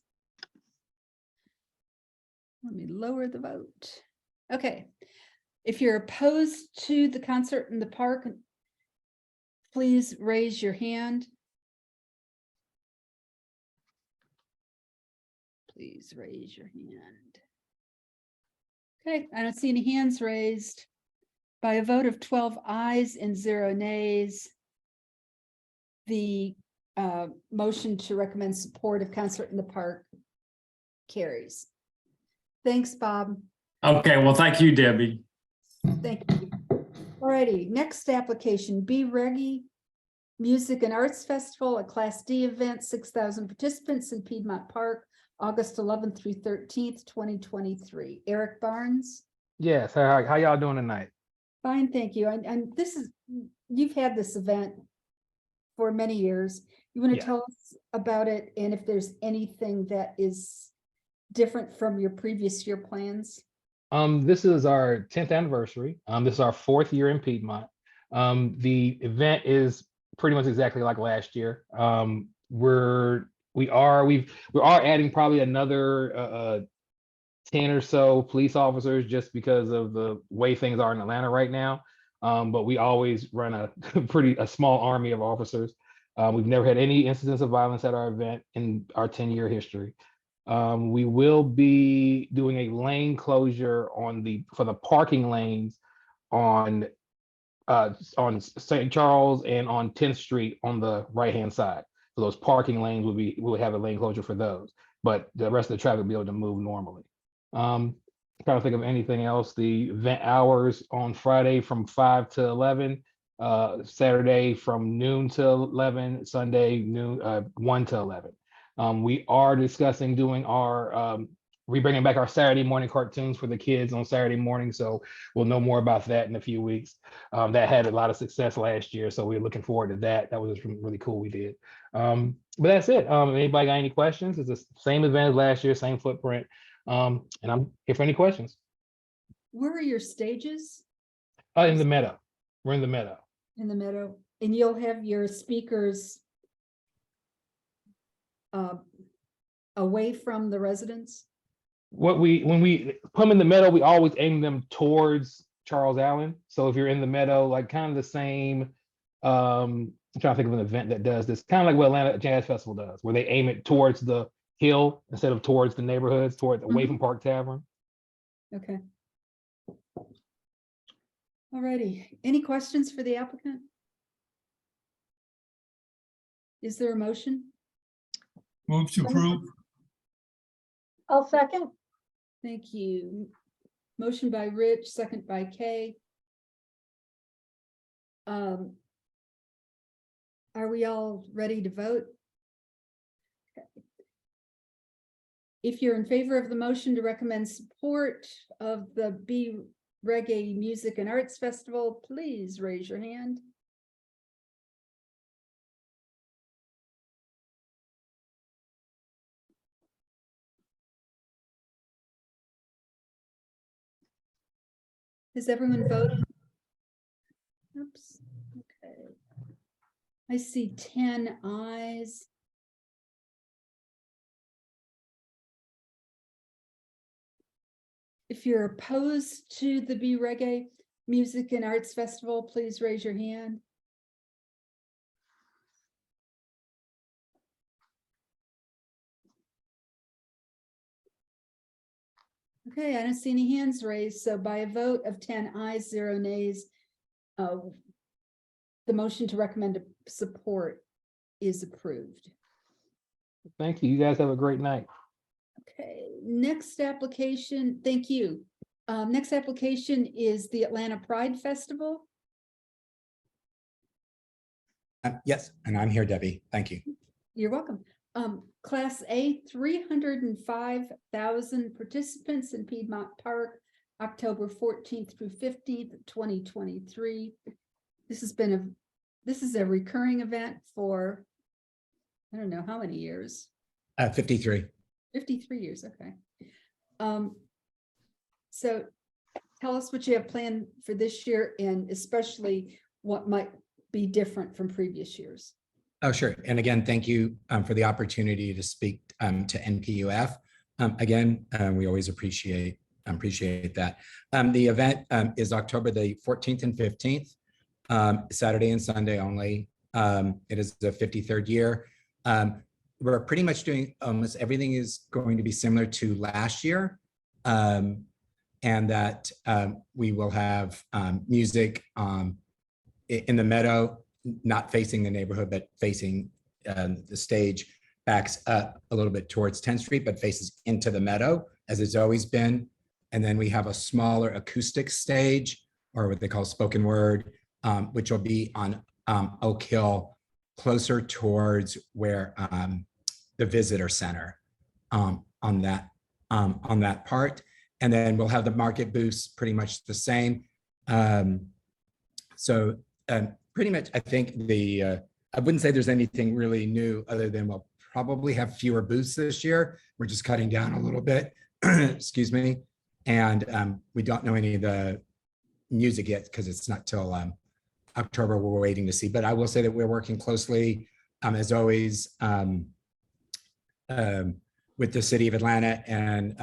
Let me lower the vote. Okay. If you're opposed to the concert in the park, please raise your hand. Please raise your hand. Okay, I don't see any hands raised. By a vote of 12 ayes and 0 nays, the motion to recommend support of concert in the park carries. Thanks, Bob. Okay, well, thank you, Debbie. Thank you. All righty, next application, B Reggie Music and Arts Festival, a Class D event, 6,000 participants in Piedmont Park, August 11th through 13th, 2023. Eric Barnes. Yes, how y'all doing tonight? Fine, thank you. And this is, you've had this event for many years. You want to tell us about it and if there's anything that is different from your previous year plans? This is our 10th anniversary. This is our 4th year in Piedmont. The event is pretty much exactly like last year. We are adding probably another 10 or so police officers just because of the way things are in Atlanta right now. But we always run a small army of officers. We've never had any incidents of violence at our event in our 10-year history. We will be doing a lane closure for the parking lanes on St. Charles and on 10th Street on the right-hand side. So those parking lanes we would have a lane closure for those, but the rest of the traffic will be able to move normally. Trying to think of anything else. The event hours on Friday from 5 to 11, Saturday from noon to 11, Sunday noon 1 to 11. We are discussing doing we bringing back our Saturday morning cartoons for the kids on Saturday morning, so we'll know more about that in a few weeks. That had a lot of success last year, so we're looking forward to that. That was really cool we did. But that's it. Anybody got any questions? It's the same event as last year, same footprint. And I'm here for any questions. Where are your stages? In the meadow. We're in the meadow. In the meadow, and you'll have your speakers away from the residents? When we put them in the meadow, we always aim them towards Charles Allen. So if you're in the meadow, like kind of the same, I'm trying to think of an event that does this, kind of like what Atlanta Jazz Festival does, where they aim it towards the hill instead of towards the neighborhoods, away from Park Tavern. Okay. All righty. Any questions for the applicant? Is there a motion? Move to approve. I'll second. Thank you. Motion by Rich, second by Kay. Are we all ready to vote? If you're in favor of the motion to recommend support of the B Reggae Music and Arts Festival, please raise your hand. Has everyone voted? Oops, okay. I see 10 ayes. If you're opposed to the B Reggae Music and Arts Festival, please raise your hand. Okay, I don't see any hands raised, so by a vote of 10 ayes, 0 nays, the motion to recommend support is approved. Thank you. You guys have a great night. Okay, next application, thank you. Next application is the Atlanta Pride Festival. Yes, and I'm here, Debbie. Thank you. You're welcome. Class A, 305,000 participants in Piedmont Park, October 14th through 15th, 2023. This is a recurring event for, I don't know how many years. 53. 53 years, okay. So tell us what you have planned for this year and especially what might be different from previous years. Oh, sure. And again, thank you for the opportunity to speak to NPU-F. Again, we always appreciate that. The event is October the 14th and 15th, Saturday and Sunday only. It is the 53rd year. We're pretty much doing almost everything is going to be similar to last year. And that we will have music in the meadow, not facing the neighborhood, but facing the stage backs up a little bit towards 10th Street, but faces into the meadow as it's always been. And then we have a smaller acoustic stage, or what they call spoken word, which will be on Oak Hill, closer towards where the visitor center on that part. And then we'll have the market booths pretty much the same. Pretty much, I think I wouldn't say there's anything really new other than we'll probably have fewer booths this year. We're just cutting down a little bit, excuse me. And we don't know any of the music yet because it's not till October. We're waiting to see, but I will say that we're working closely, as always, with the City of Atlanta and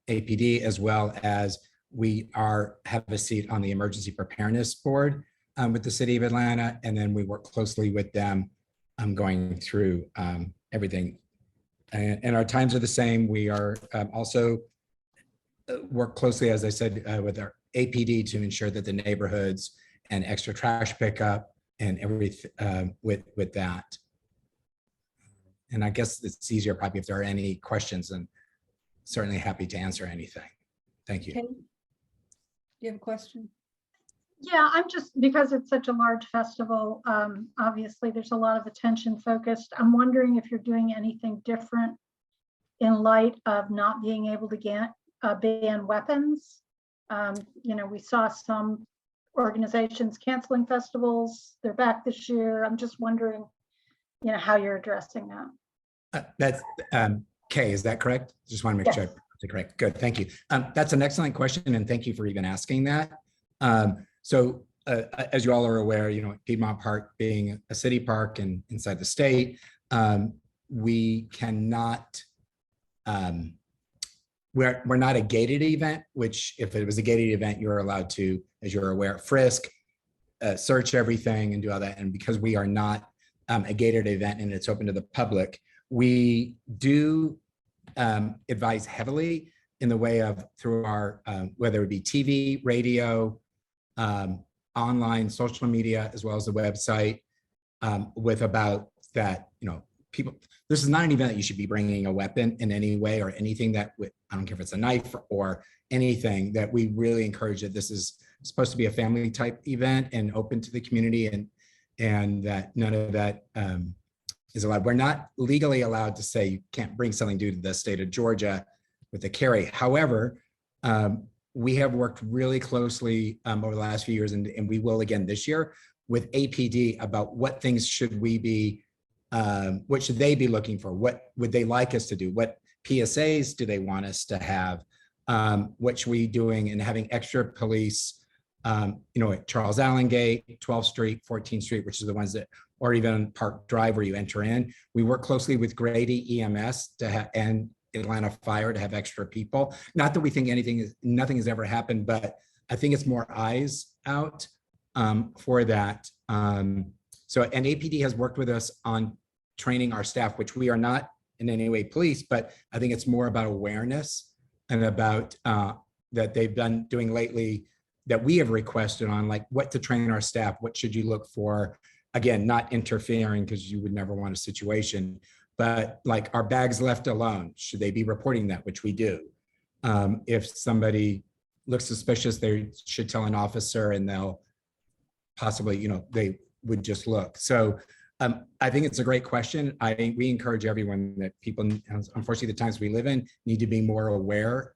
APD, as well as we have a seat on the Emergency Preparedness Board with the City of Atlanta, and then we work closely with them going through everything. And our times are the same. We are also work closely, as I said, with our APD to ensure that the neighborhoods and extra trash pickup and everything with that. And I guess it's easier probably if there are any questions, and certainly happy to answer anything. Thank you. Okay. Do you have a question? Yeah, I'm just, because it's such a large festival, obviously there's a lot of attention focused. I'm wondering if you're doing anything different in light of not being able to ban weapons. We saw some organizations canceling festivals. They're back this year. I'm just wondering, how you're addressing that. That's Kay, is that correct? Just want to make sure that's correct. Good, thank you. That's an excellent question, and thank you for even asking that. As you all are aware, Piedmont Park being a city park and inside the state, we cannot, we're not a gated event, which if it was a gated event, you're allowed to, as you're aware, frisk, search everything and do all that. And because we are not a gated event and it's open to the public, we do advise heavily in the way of through our, whether it be TV, radio, online, social media, as well as the website, with about that, people, this is not an event that you should be bringing a weapon in any way or anything that would, I don't care if it's a knife or anything, that we really encourage that this is supposed to be a family type event and open to the community, and that none of that is allowed. We're not legally allowed to say you can't bring something due to the state of Georgia with the carry. However, we have worked really closely over the last few years, and we will again this year, with APD about what things should we be, what should they be looking for? What would they like us to do? What PSAs do they want us to have? What should we be doing and having extra police, at Charles Allen Gate, 12th Street, 14th Street, which is the ones that, or even Park Drive where you enter in. We work closely with Grady EMS to have, and Atlanta Fire to have extra people. Not that we think nothing has ever happened, but I think it's more eyes out for that. And APD has worked with us on training our staff, which we are not in any way police, but I think it's more about awareness and about that they've been doing lately that we have requested on, like what to train our staff, what should you look for? Again, not interfering, because you would never want a situation, but like our bags left alone, should they be reporting that, which we do. If somebody looks suspicious, they should tell an officer and they'll possibly, they would just look. So I think it's a great question. We encourage everyone that people, unfortunately, the times we live in, need to be more aware,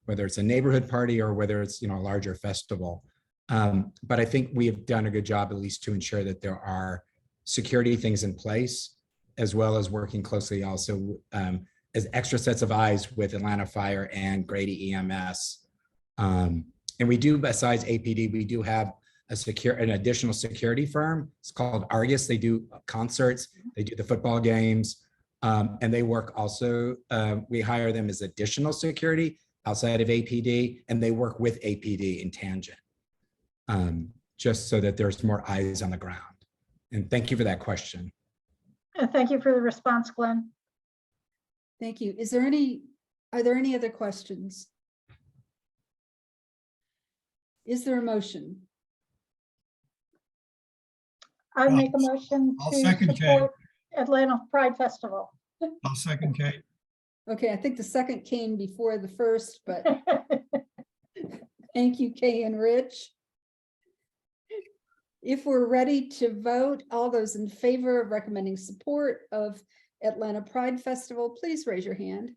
whether it's a neighborhood party or whether it's, a larger festival. But I think we have done a good job, at least to ensure that there are security things in place, as well as working closely also as extra sets of eyes with Atlanta Fire and Grady EMS. And we do, besides APD, we do have an additional security firm. It's called Argus. They do concerts, they do the football games, and they work also, we hire them as additional security outside of APD, and they work with APD in tangent, just so that there's more eyes on the ground. And thank you for that question. And thank you for the response, Glenn. Thank you. Are there any other questions? Is there a motion? I make a motion I'll to second support Atlanta Pride Festival. I'll second Kate. Okay, I think the second came before the first, but thank you, Kay and Rich. If we're ready to vote, all those in favor of recommending support of Atlanta Pride Festival, please raise your hand.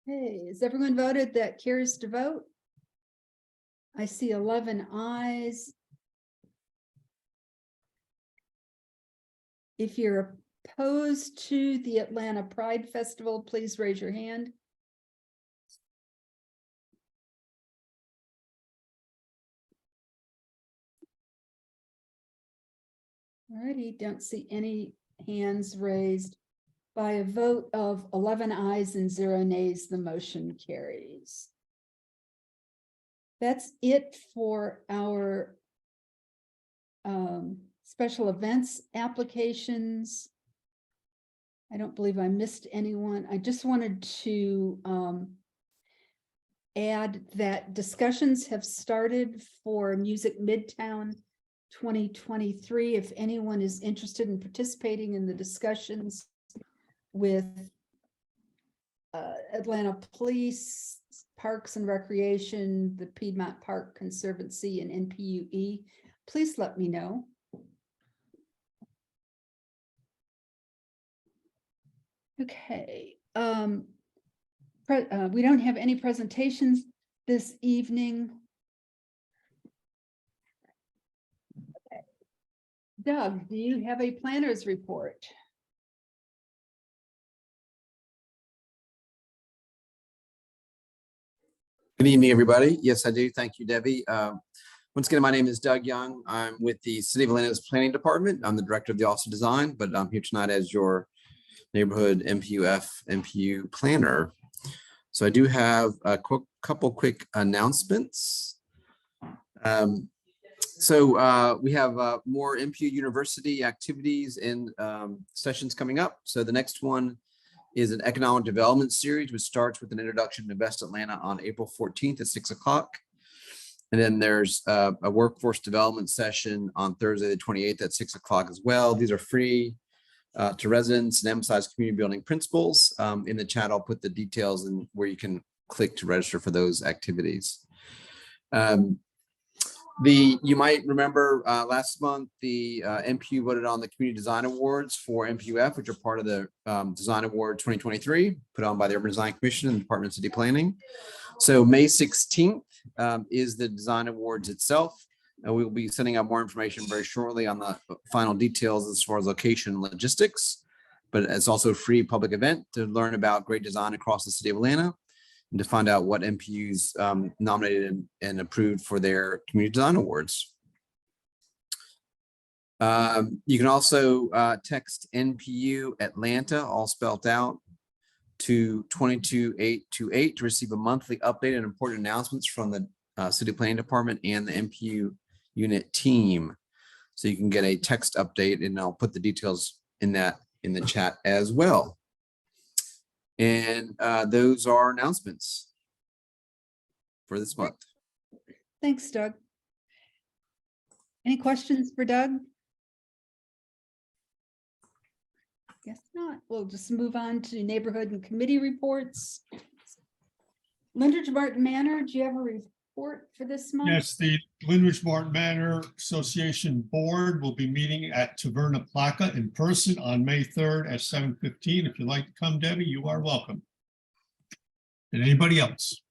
Hey, has everyone voted that cares to vote? I see 11 ayes. If you're opposed to the Atlanta Pride Festival, please raise your hand. All righty, don't see any hands raised. By a vote of 11 ayes and 0 nays, the motion carries. That's it for our special events applications. I don't believe I missed anyone. I just wanted to add that discussions have started for Music Midtown 2023. If anyone is interested in participating in the discussions with Atlanta Police, Parks and Recreation, the Piedmont Park Conservancy, and NPU-E, please let me know. Okay, we don't have any presentations this evening. Okay. Doug, do you have a planner's report? Good evening, everybody. Yes, I do. Thank you, Debbie. Once again, my name is Doug Young. I'm with the City of Atlanta's Planning Department. I'm the Director of the Office of Design, but I'm here tonight as your neighborhood NPU-F NPU planner. So I do have a couple quick announcements. So we have more NPU University activities and sessions coming up. So the next one is an economic development series, which starts with an introduction to Invest Atlanta on April 14th at 6 o'clock. And then there's a workforce development session on Thursday, the 28th at 6 o'clock as well. These are free to residents and emphasize community building principles. In the chat, I'll put the details and where you can click to register for those activities. You might remember last month, the NPU voted on the Community Design Awards for NPU-F, which are part of the Design Award 2023, put on by the Urban Design Commission and the Department of City Planning. So May 16th is the Design Awards itself. And we will be sending out more information very shortly on the final details as far as location and logistics. But it's also a free public event to learn about great design across the city of Atlanta and to find out what NPUs nominated and approved for their Community Design Awards. You can also text NPU Atlanta, all spelled out, to 22828 to receive a monthly update and important announcements from the City Planning Department and the NPU unit team. So you can get a text update, and I'll put the details in the chat as well. And those are announcements for this month. Thanks, Doug. Any questions for Doug? Guess not. We'll just move on to neighborhood and committee reports. Lyndridge Martin Manor, do you have a report for this month? Yes, the Lyndridge Martin Manor Association Board will be meeting at Taverna Placa in person on May 3rd at 7:15. If you'd like to come, Debbie, you are welcome. And anybody else?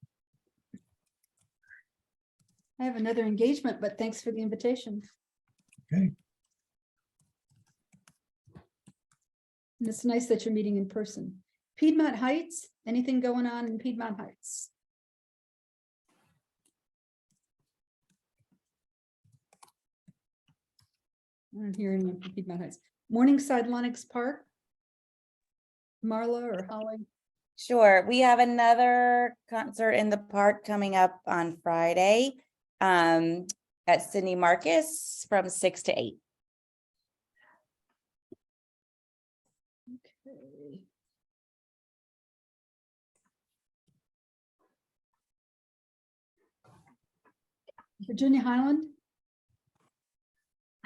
I have another engagement, but thanks for the invitation. Okay. And it's nice that you're meeting in person. Piedmont Heights, anything going on in Piedmont Heights? I don't hear anyone from Piedmont Heights. Morningside Lenox Park. Marla or Holly? Sure. We have another concert in the park coming up on Friday at Sydney Marcus from 6 to 8. Okay. Virginia Highland?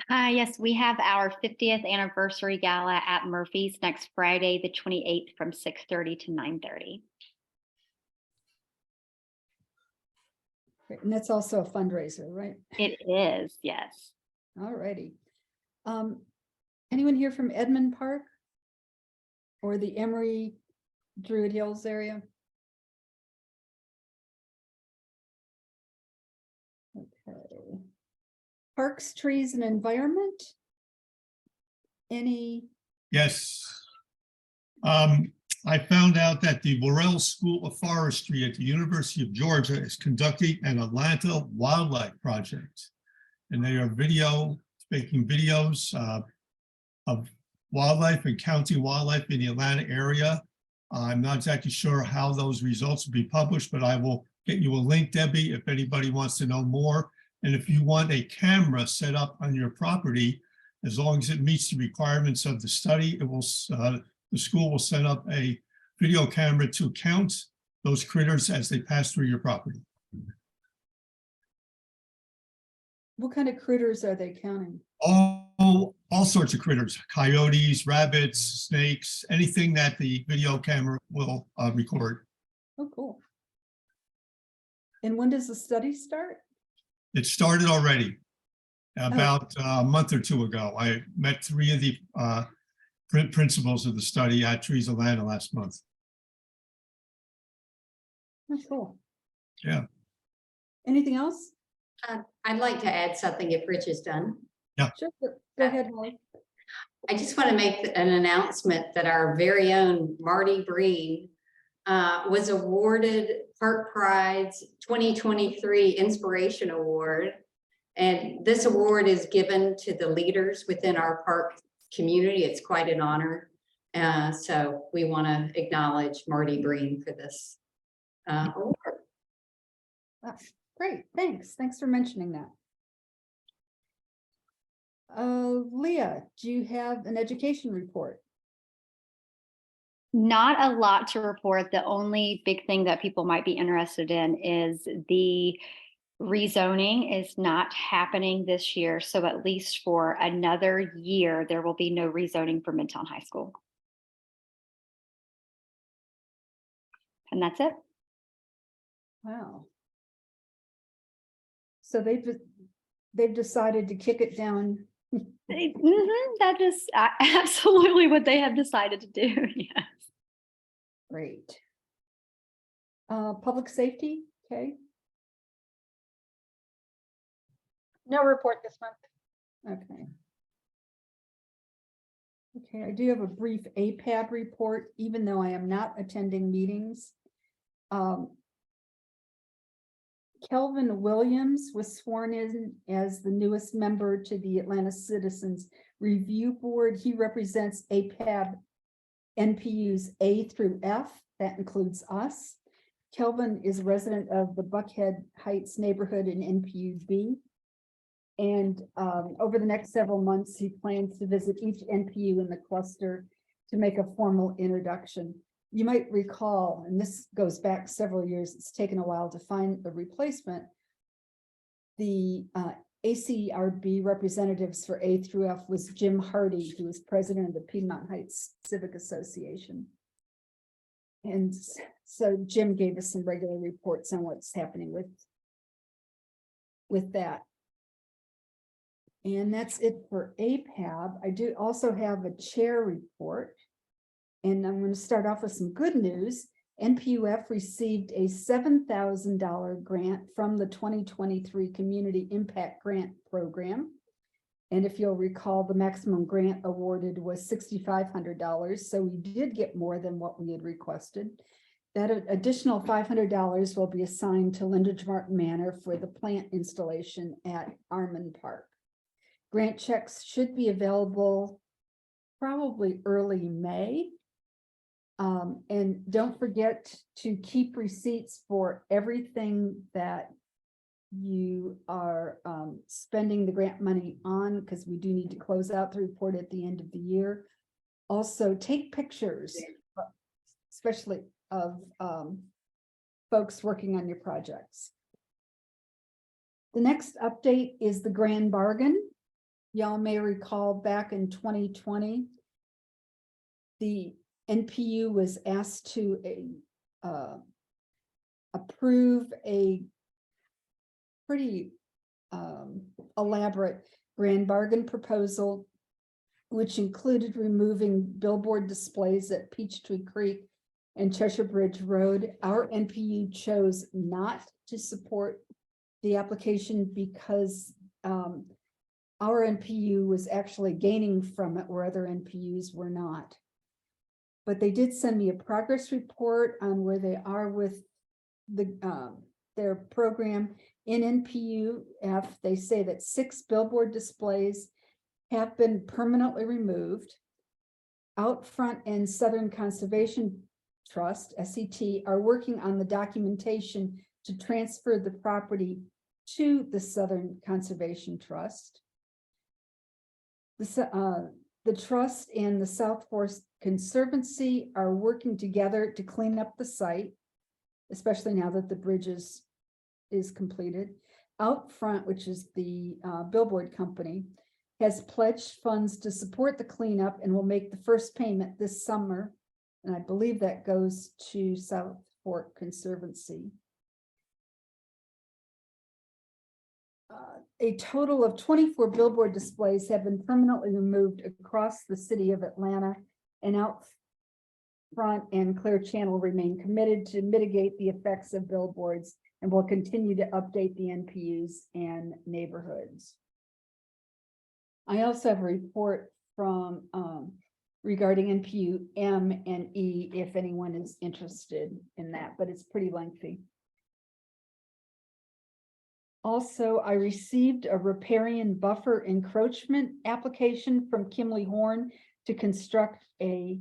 Yes, we have our 50th anniversary gala at Murphy's next Friday, the 28th from 6:30 to 9:30. Great. And that's also a fundraiser, right? It is, yes. All righty. Anyone here from Edmond Park? Or the Emory Druid Hills area? Okay. Parks, Trees, and Environment? Any? Yes. I found out that the Worrell School of Forestry at the University of Georgia is conducting an Atlanta Wildlife Project. And they are making videos of wildlife and counting wildlife in the Atlanta area. I'm not exactly sure how those results will be published, but I will get you a link, Debbie, if anybody wants to know more. And if you want a camera set up on your property, as long as it meets the requirements of the study, it will the school will set up a video camera to count those critters as they pass through your property. What kind of critters are they counting? All sorts of critters, coyotes, rabbits, snakes, anything that the video camera will record. Oh, cool. And when does the study start? It started already about a month or two ago. I met 3 of the principals of the study at Trees Atlanta last month. Oh, cool. Yeah. Anything else? I'd like to add something if Rich is done. Yeah. Sure. Go ahead, Holly. I just want to make an announcement that our very own Marty Breen was awarded Park Pride's 2023 Inspiration Award. And this award is given to the leaders within our park community. It's quite an honor. So we want to acknowledge Marty Breen for this award. Great, thanks. Thanks for mentioning that. Leah, do you have an education report? Not a lot to report. The only big thing that people might be interested in is the rezoning is not happening this year. So at least for another year, there will be no rezoning for Midtown High School. And that's it. Wow. So they've decided to kick it down. That is absolutely what they have decided to do. Yes. Great. Public safety, okay. No report this month. Okay. Okay, I do have a brief APAB report, even though I am not attending meetings. Kelvin Williams was sworn in as the newest member to the Atlanta Citizens Review Board. He represents APAB NPUs A through F. That includes us. Kelvin is a resident of the Buckhead Heights neighborhood in NPU B. And over the next several months, he plans to visit each NPU in the cluster to make a formal introduction. You might recall, and this goes back several years, it's taken a while to find a replacement. The ACRB representatives for A through F was Jim Hardy, who was president of the Piedmont Heights Civic Association. And so Jim gave us some regular reports on what's happening with that. And that's it for APAB. I do also have a chair report. And I'm going to start off with some good news. NPU-F received a $7,000 grant from the 2023 Community Impact Grant Program. And if you'll recall, the maximum grant awarded was $6,500. So we did get more than what we had requested. That additional $500 will be assigned to Linda Martin Manor for the plant installation at Armand Park. Grant checks should be available probably early May. And don't forget to keep receipts for everything that you are spending the grant money on, because we do need to close out the report at the end of the year. Also, take pictures, especially of folks working on your projects. The next update is the grand bargain. Y'all may recall back in 2020, the NPU was asked to approve a pretty elaborate grand bargain proposal, which included removing billboard displays at Peachtree Creek and Cheshire Bridge Road. Our NPU chose not to support the application because our NPU was actually gaining from it where other NPUs were not. But they did send me a progress report on where they are with their program. In NPU-F, they say that 6 billboard displays have been permanently removed. Outfront and Southern Conservation Trust, SCT, are working on the documentation to transfer the property to the Southern Conservation Trust. The trust and the South Forest Conservancy are working together to clean up the site, especially now that the bridge is completed. Outfront, which is the billboard company, has pledged funds to support the cleanup and will make the first payment this summer. And I believe that goes to South Fork Conservancy. A total of 24 billboard displays have been permanently removed across the city of Atlanta, and Outfront and Clear Channel remain committed to mitigate the effects of billboards and will continue to update the NPUs and neighborhoods. I also have a report from regarding NPU M and E if anyone is interested in that, but it's pretty lengthy. Also, I received a riparian buffer encroachment application from Kimley Horn to construct a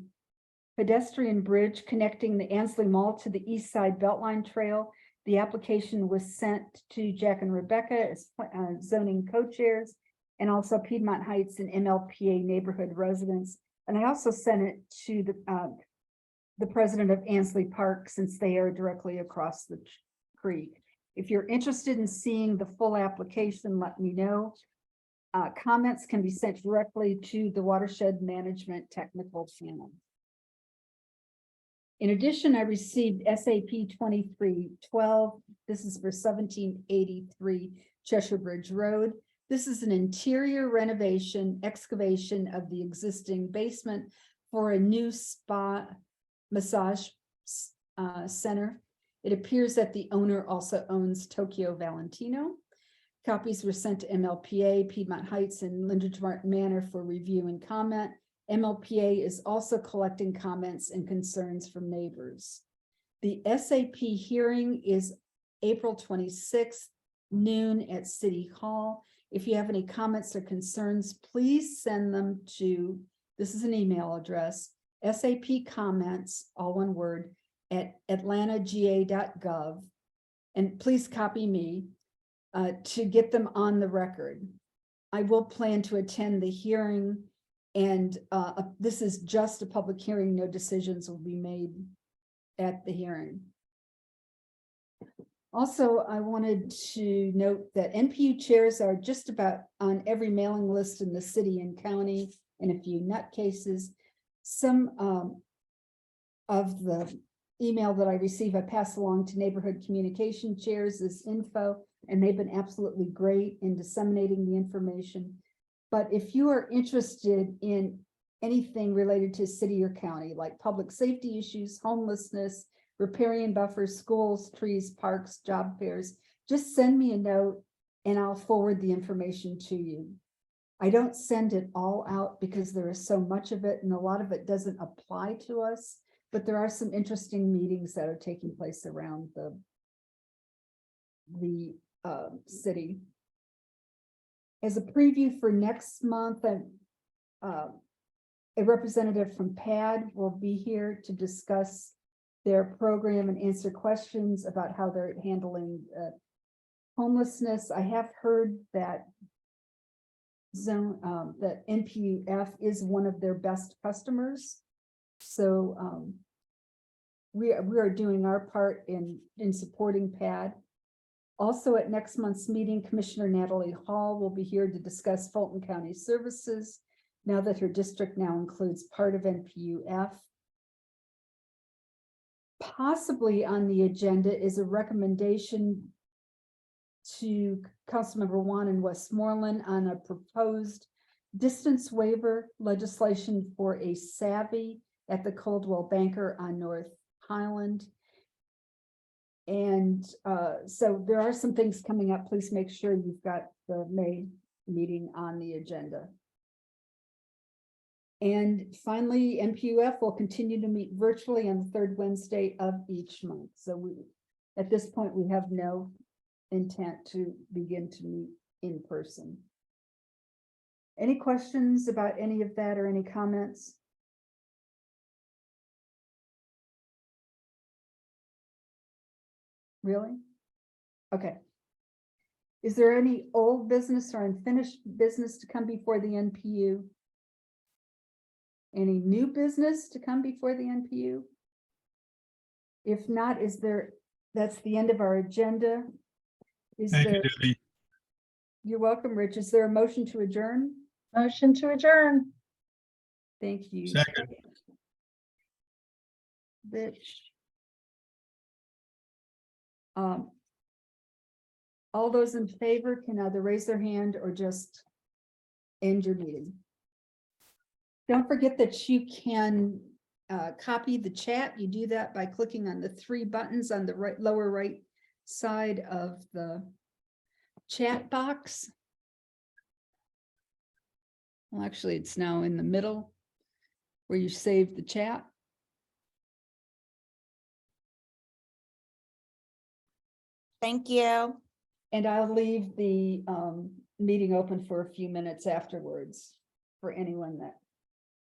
pedestrian bridge connecting the Ansley Mall to the East Side Beltline Trail. The application was sent to Jack and Rebecca as zoning co-chairs and also Piedmont Heights and MLPA neighborhood residents. And I also sent it to the president of Ansley Park, since they are directly across the creek. If you're interested in seeing the full application, let me know. Comments can be sent directly to the Watershed Management Technical Channel. In addition, I received SAP 2312. This is for 1783 Cheshire Bridge Road. This is an interior renovation, excavation of the existing basement for a new spa massage center. It appears that the owner also owns Tokyo Valentino. Copies were sent to MLPA, Piedmont Heights, and Lindenmart Manor for review and comment. MLPA is also collecting comments and concerns from neighbors. The SAP hearing is April 26th, noon at City Hall. If you have any comments or concerns, please send them to, this is an email address, SAP comments, all one word, at atlantagA.gov. And please copy me to get them on the record. I will plan to attend the hearing, and this is just a public hearing. No decisions will be made at the hearing. Also, I wanted to note that NPU chairs are just about on every mailing list in the city and county, and a few nutcases. Some of the email that I receive, I pass along to neighborhood communication chairs, this info, and they've been absolutely great in disseminating the information. But if you are interested in anything related to city or county, like public safety issues, homelessness, riparian buffers, schools, trees, parks, job fairs, just send me a note and I'll forward the information to you. I don't send it all out because there is so much of it, and a lot of it doesn't apply to us, but there are some interesting meetings that are taking place around the city. As a preview for next month, a representative from PAD will be here to discuss their program and answer questions about how they're handling homelessness. I have heard that that NPU-F is one of their best customers. So we are doing our part in supporting PAD. Also at next month's meeting, Commissioner Natalie Hall will be here to discuss Fulton County services now that her district now includes part of NPU-F. Possibly on the agenda is a recommendation to Councilmember Juan in Westmoreland on a proposed distance waiver legislation for a Savvy at the Coldwell Banker on North Highland. And so there are some things coming up. Please make sure you've got the May meeting on the agenda. And finally, NPU-F will continue to meet virtually on the third Wednesday of each month. So at this point, we have no intent to begin to meet in person. Any questions about any of that or any comments? Really? Okay. Is there any old business or unfinished business to come before the NPU? Any new business to come before the NPU? If not, that's the end of our agenda. Thank you, Debbie. You're welcome, Rich. Is there a motion to adjourn? Motion to adjourn. Thank you. Second. Rich. All those in favor can either raise their hand or just end your meeting. Don't forget that you can copy the chat. You do that by clicking on the three buttons on the lower right side of the chat box. Well, actually, it's now in the middle where you save the chat. Thank you. And I'll leave the meeting open for a few minutes afterwards for anyone that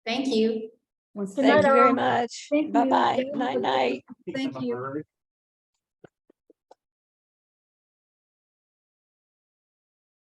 Thank you. wants to. Good night, Thank all. you very much. Thank you. Bye-bye. Yeah, Night, night. Thank you.